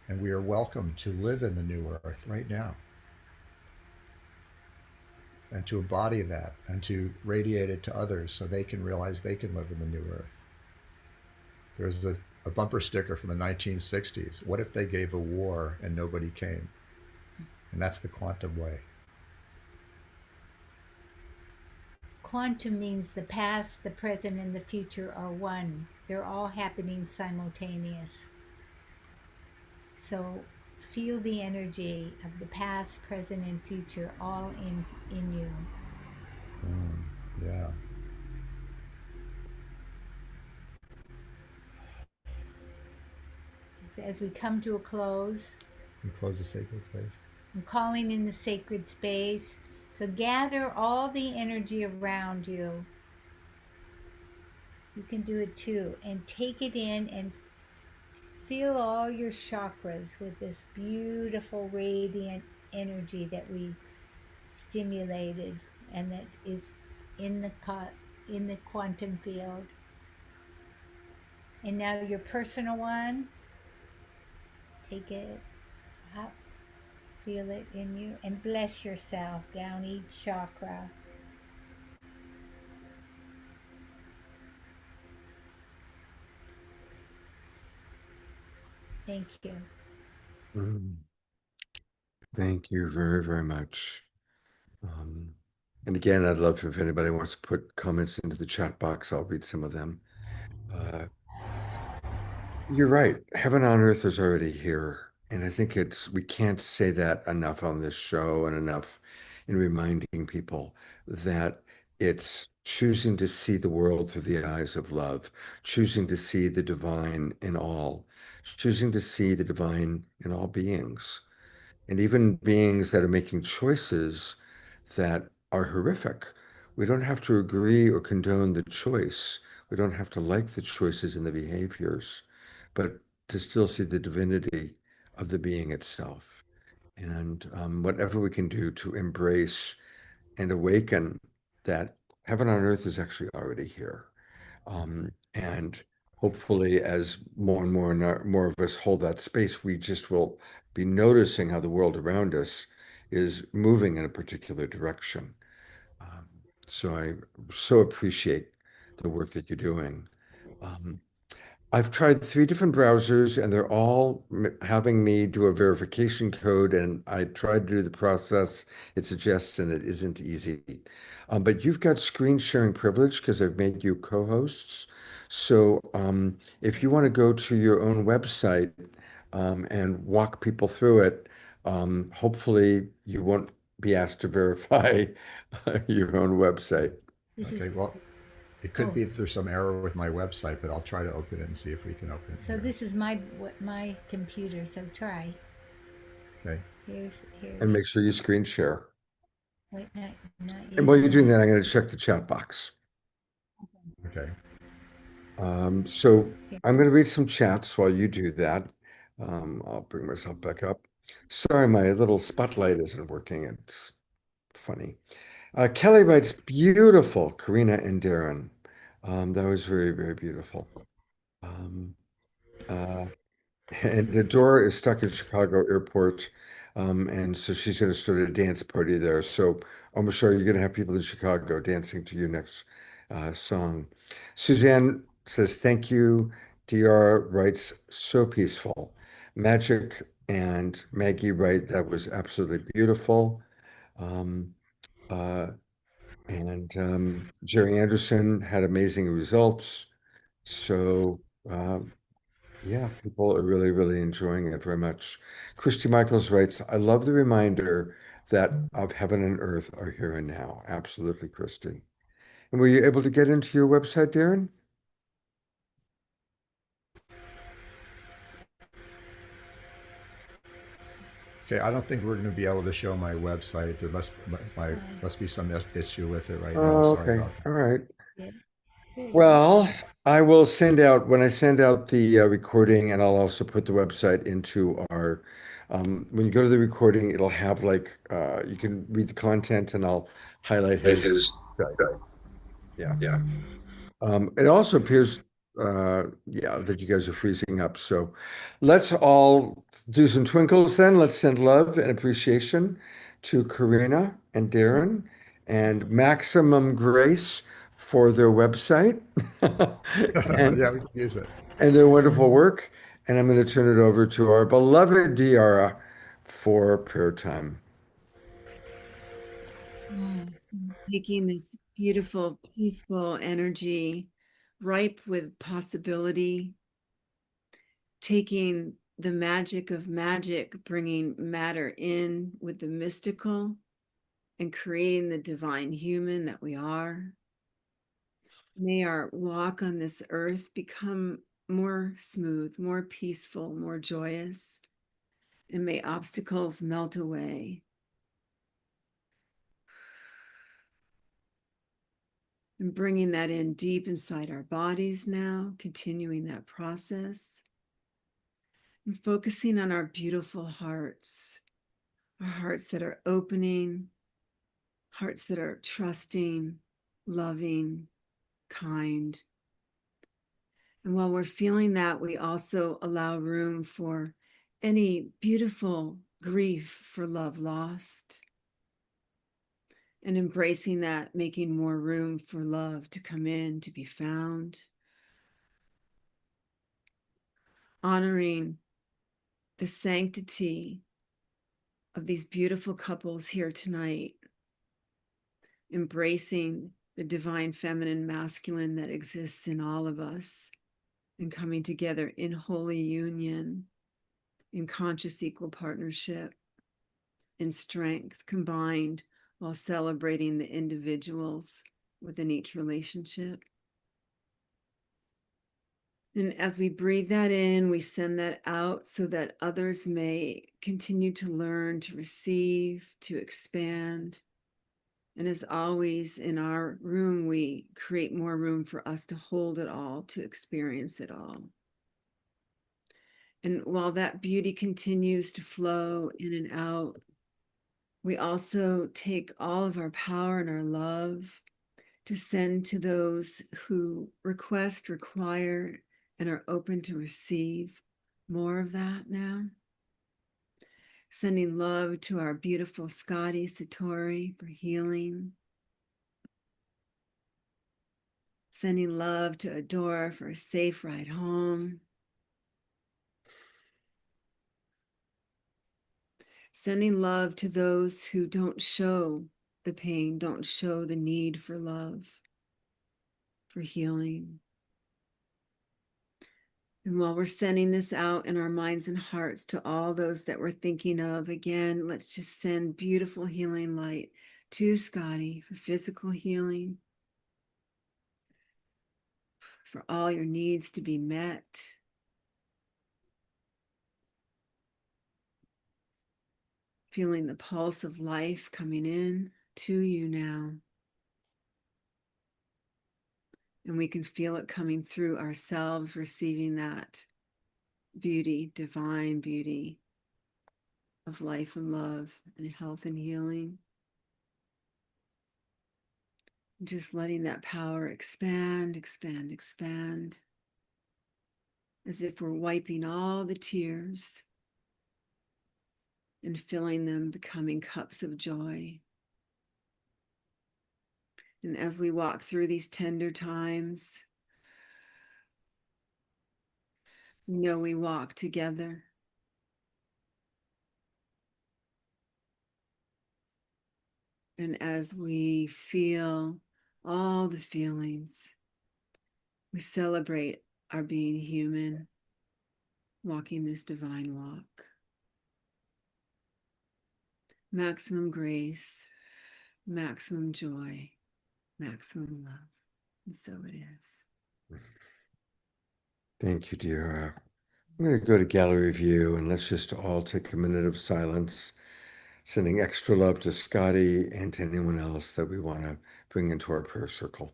and we are welcome to live in the new earth right now, and to embody that and to radiate it to others so they can realize they can live in the new earth. There's a bumper sticker from the 1960s. What if they gave a war and nobody came? And that's the quantum way. Quantum means the past, the present, and the future are one. They're all happening simultaneous. So feel the energy of the past, present, and future all in you. Yeah. As we come to a close, And close the sacred space. I'm calling in the sacred space. So gather all the energy around you. You can do it too. And take it in and fill all your chakras with this beautiful radiant energy that we stimulated and that is in the quantum field. And now your personal one. Take it up, feel it in you, and bless yourself down each chakra. Thank you. Thank you very, very much. And again, I'd love if anybody wants to put comments into the chat box, I'll read some of them. You're right. Heaven on earth is already here. And I think we can't say that enough on this show and enough in reminding people that it's choosing to see the world through the eyes of love, choosing to see the divine in all, choosing to see the divine in all beings, and even beings that are making choices that are horrific. We don't have to agree or condone the choice. We don't have to like the choices and the behaviors, but to still see the divinity of the being itself. And whatever we can do to embrace and awaken that heaven on earth is actually already here. And hopefully, as more and more of us hold that space, we just will be noticing how the world around us is moving in a particular direction. So I so appreciate the work that you're doing. Um, I've tried 3 different browsers and they're all having me do a verification code, and I tried to do the process it suggests, and it isn't easy. But you've got screen sharing privilege because I've made you co-hosts. So if you want to go to your own website and walk people through it, hopefully you won't be asked to verify your own website. This Okay, is, well, it could Oh. be that there's some error with my website, but I'll try to open it and see if we can open it. so here. this is my computer, so try. Okay. Here's, And make sure you screen share. wait, not yet. And while you're doing that, I'm going to check the chat box. Okay. So I'm going to read some chats while you do that. I'll bring myself back up. Sorry, my little spotlight isn't working. It's funny. Kelly writes, beautiful, Karina and Darren. That was very, very beautiful. And Dora is stuck in Chicago airport. And so she's going to start a dance party there. So I'm sure you're going to have people in Chicago dancing to your next song. Suzanne says, thank you. DR writes, so peaceful. Magic and Maggie write, that was absolutely beautiful. Um, uh, and Jerry Anderson had amazing results. So, yeah, people are really, really enjoying it very much. Christy Michaels writes, I love the reminder that of heaven and earth are here and now. Absolutely, Christy. And were you able to get into your website, Darren? Okay, I don't think we're going to be able to show my website. There must be some issue with it right now. I'm Oh, sorry okay. about that. All right. Yeah. Here it is. Well, I will send out when I send out the recording, and I'll also put the website into our. When you go to the recording, it'll have like you can read the content, and I'll highlight his. Yeah. It also appears, yeah, that you guys are freezing up. So let's all do some twinkles then. Let's send love and appreciation to Karina and Darren and Maximum Grace for their website and, Yeah, we can use it. and their wonderful work. And I'm going to turn it over to our beloved Diara for prayer time. Taking this beautiful, peaceful energy, ripe with possibility, taking the magic of magic, bringing matter in with the mystical, and creating the divine human that we are. May our walk on this earth become more smooth, more peaceful, more joyous, and may obstacles melt away. And bringing that in deep inside our bodies now, continuing that process. And focusing on our beautiful hearts, our hearts that are opening, hearts that are trusting, loving, kind. And while we're feeling that, we also allow room for any beautiful grief for love lost. And embracing that, making more room for love to come in, to be found. Honoring the sanctity of these beautiful couples here tonight. Embracing the divine feminine masculine that exists in all of us and coming together in holy union, in conscious equal partnership, in strength combined, while celebrating the individuals within each relationship. And as we breathe that in, we send that out so that others may continue to learn, to receive, to expand. And as always in our room, we create more room for us to hold it all, to experience it all. And while that beauty continues to flow in and out, we also take all of our power and our love to send to those who request, require, and are open to receive more of that now. Sending love to our beautiful Scotty Satori for healing. Sending love to Adora for a safe ride home. Sending love to those who don't show the pain, don't show the need for love, for healing. And while we're sending this out in our minds and hearts to all those that we're thinking of, again, let's just send beautiful healing light to Scotty for physical healing, for all your needs to be met. Feeling the pulse of life coming in to you now. And we can feel it coming through ourselves, receiving that beauty, divine beauty of life and love and health and healing. Just letting that power expand, expand, expand, as if we're wiping all the tears and filling them, becoming cups of joy. And as we walk through these tender times, we know we walk together. And as we feel all the feelings, we celebrate our being human, walking this divine walk. Maximum grace, maximum joy, maximum love. And so it is. Thank you, dear. I'm going to go to gallery view and let's just all take a minute of silence, sending extra love to Scotty and to anyone else that we want to bring into our prayer circle.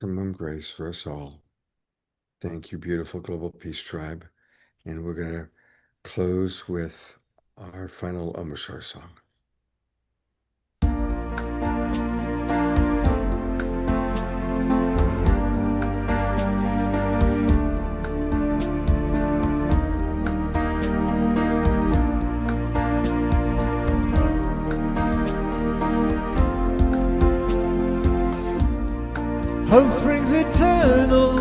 Maximum grace for us all. Thank you, beautiful Global Peace Tribe. And we're going to close with our final Om Shar song. Hope springs eternal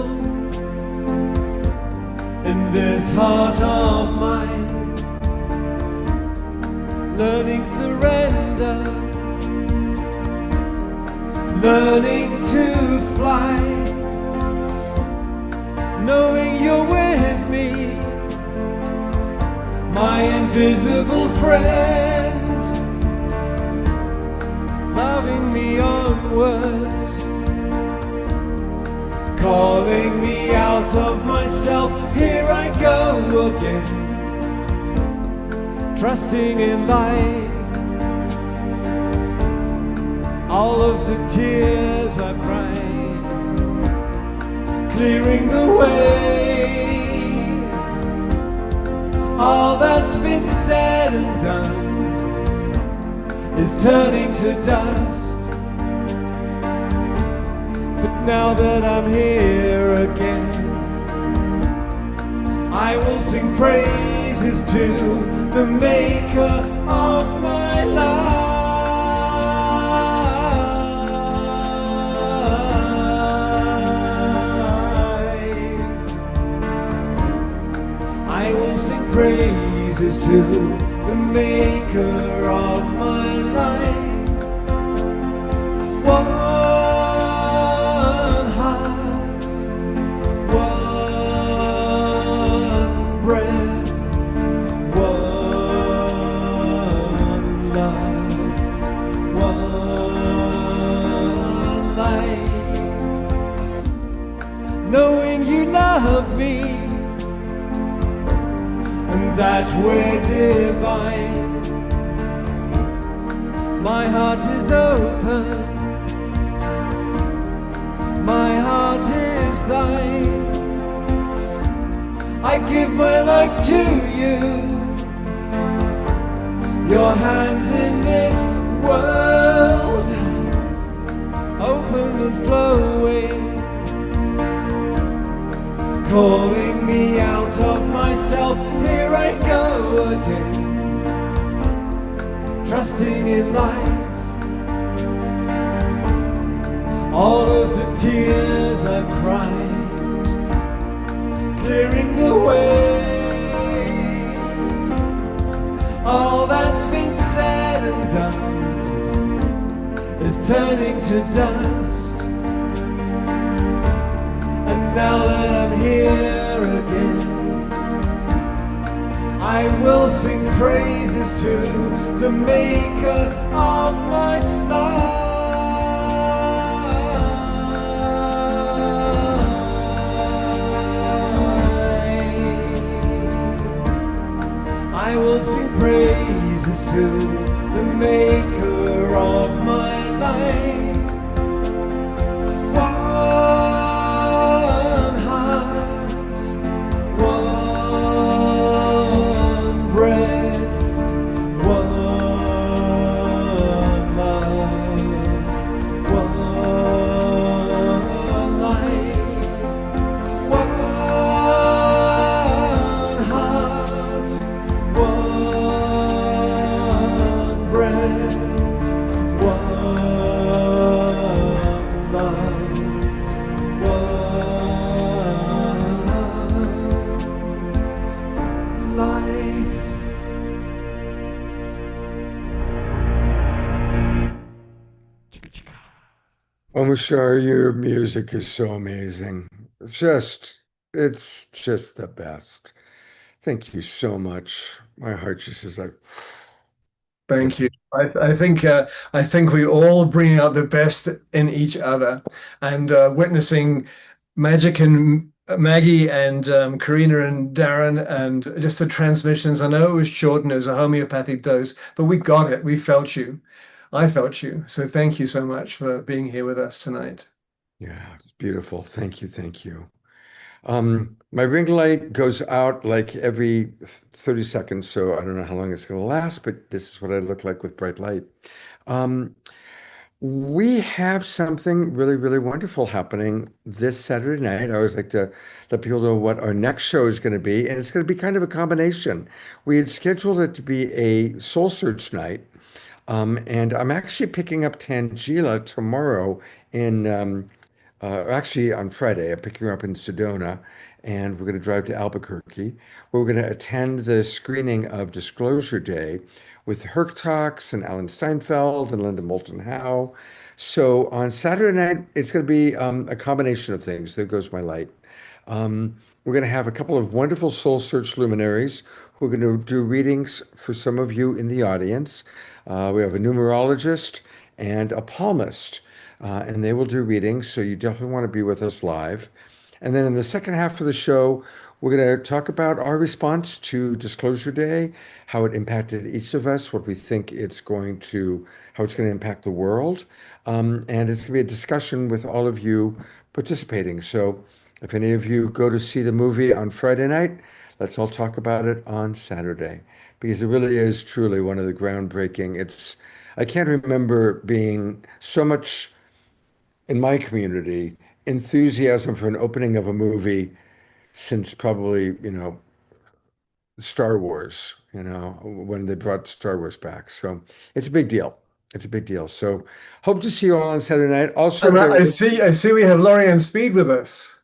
in this heart of mine, learning surrender, learning to fly, knowing you're with me, my invisible friend, loving me onwards, calling me out of myself. Here I go again, trusting in life. All of the tears I've cried, clearing the way. All that's been said and done is turning to dust. Now that I'm here again, I will sing praises to the maker of my life. I will sing praises to the maker of my life. That we're divine. My heart is open, my heart is thine. I give my life to you. Your hands in this world, open and flowing, calling me out of myself. Here I go again, trusting in life. All of the tears I've cried, clearing the way. All that's been said and done is turning to dust. And now that I'm here again, I will sing praises to the maker of my life. I will sing praises to the maker of my life. One heart, one breath, one love, one life. One heart, one breath, one love, one life. Omashar, your music is so amazing. It's just the best. Thank you so much. My heart just is like, Thank you. I think we all bring out the best in each other, and witnessing Magic and Maggie and Karina and Darren, and just the transmissions. I know it was short and it was a homeopathic dose, but we got it. We felt you. I felt you. So thank you so much for being here with us tonight. yeah, it's beautiful. Thank you, thank you. My ring light goes out like every 30 seconds, so I don't know how long it's going to last, but this is what I look like with bright light. We have something really, really wonderful happening this Saturday night. I always like to let people know what our next show is going to be, and it's going to be kind of a combination. We had scheduled it to be a soul search night, and I'm actually picking up Tangela tomorrow in actually on Friday. I'm picking her up in Sedona, and we're going to drive to Albuquerque. We're going to attend the screening of Disclosure Day with Herc Talks and Alan Steinfeld and Linda Moulton Howe. So on Saturday night, it's going to be a combination of things. There goes my light. We're going to have a couple of wonderful soul search luminaries who are going to do readings for some of you in the audience. We have a numerologist and a palmist, and they will do readings, so you definitely want to be with us live. And then in the second half of the show, we're going to talk about our response to Disclosure Day, how it impacted each of us, what we think how it's going to impact the world. And it's going to be a discussion with all of you participating. So if any of you go to see the movie on Friday night, let's all talk about it on Saturday, because it really is truly one of the groundbreaking. I can't remember being so much in my community enthusiasm for an opening of a movie since probably, Star Wars, when they brought Star Wars back. So it's a big deal. It's a big deal. So hope to see you all on Saturday night. Also, I see we have Laurie Ann Speed with us.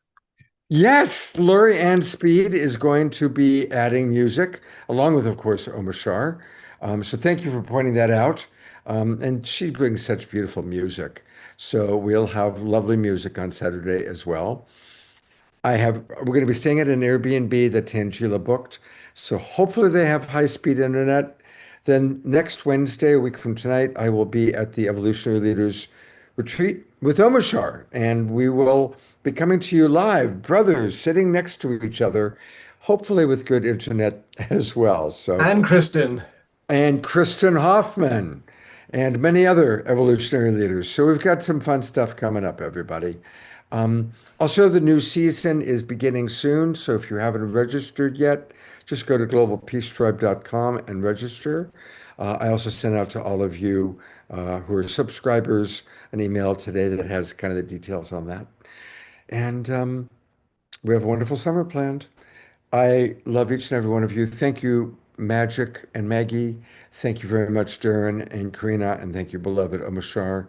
yes, Laurie Ann Speed is going to be adding music, along with, of course, Omashar. So thank you for pointing that out. And she brings such beautiful music. So we'll have lovely music on Saturday as well. We're going to be staying at an Airbnb that Tangela booked. So hopefully they have high-speed internet. Then next Wednesday, a week from tonight, I will be at the Evolutionary Leaders Retreat with Omashar, and we will be coming to you live, brothers sitting next to each other, hopefully with good internet as well. So And Kristen. and Kristen Hoffman and many other evolutionary leaders. So we've got some fun stuff coming up, everybody. Also, the new season is beginning soon. So if you haven't registered yet, just go to globalpeacetribe.com and register. I also sent out to all of you who are subscribers an email today that has kind of the details on that. And we have a wonderful summer planned. I love each and every one of you. Thank you, Magic and Maggie. Thank you very much, Darren and Karina. And thank you, beloved Omashar.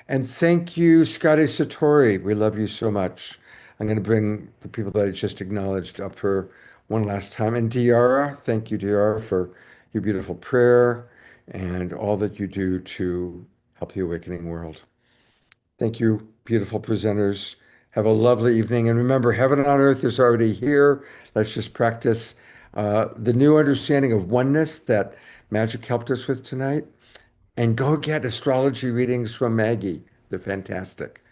And thank you, Scotty Satori. We love you so much. I'm going to bring the people that I just acknowledged up for one last time. And Diara, thank you, Diara, for your beautiful prayer and all that you do to help the awakening world. Thank you, beautiful presenters. Have a lovely evening. And remember, heaven on earth is already here. Let's just practice the new understanding of oneness that Magic helped us with tonight. And go get astrology readings from Maggie. They're fantastic.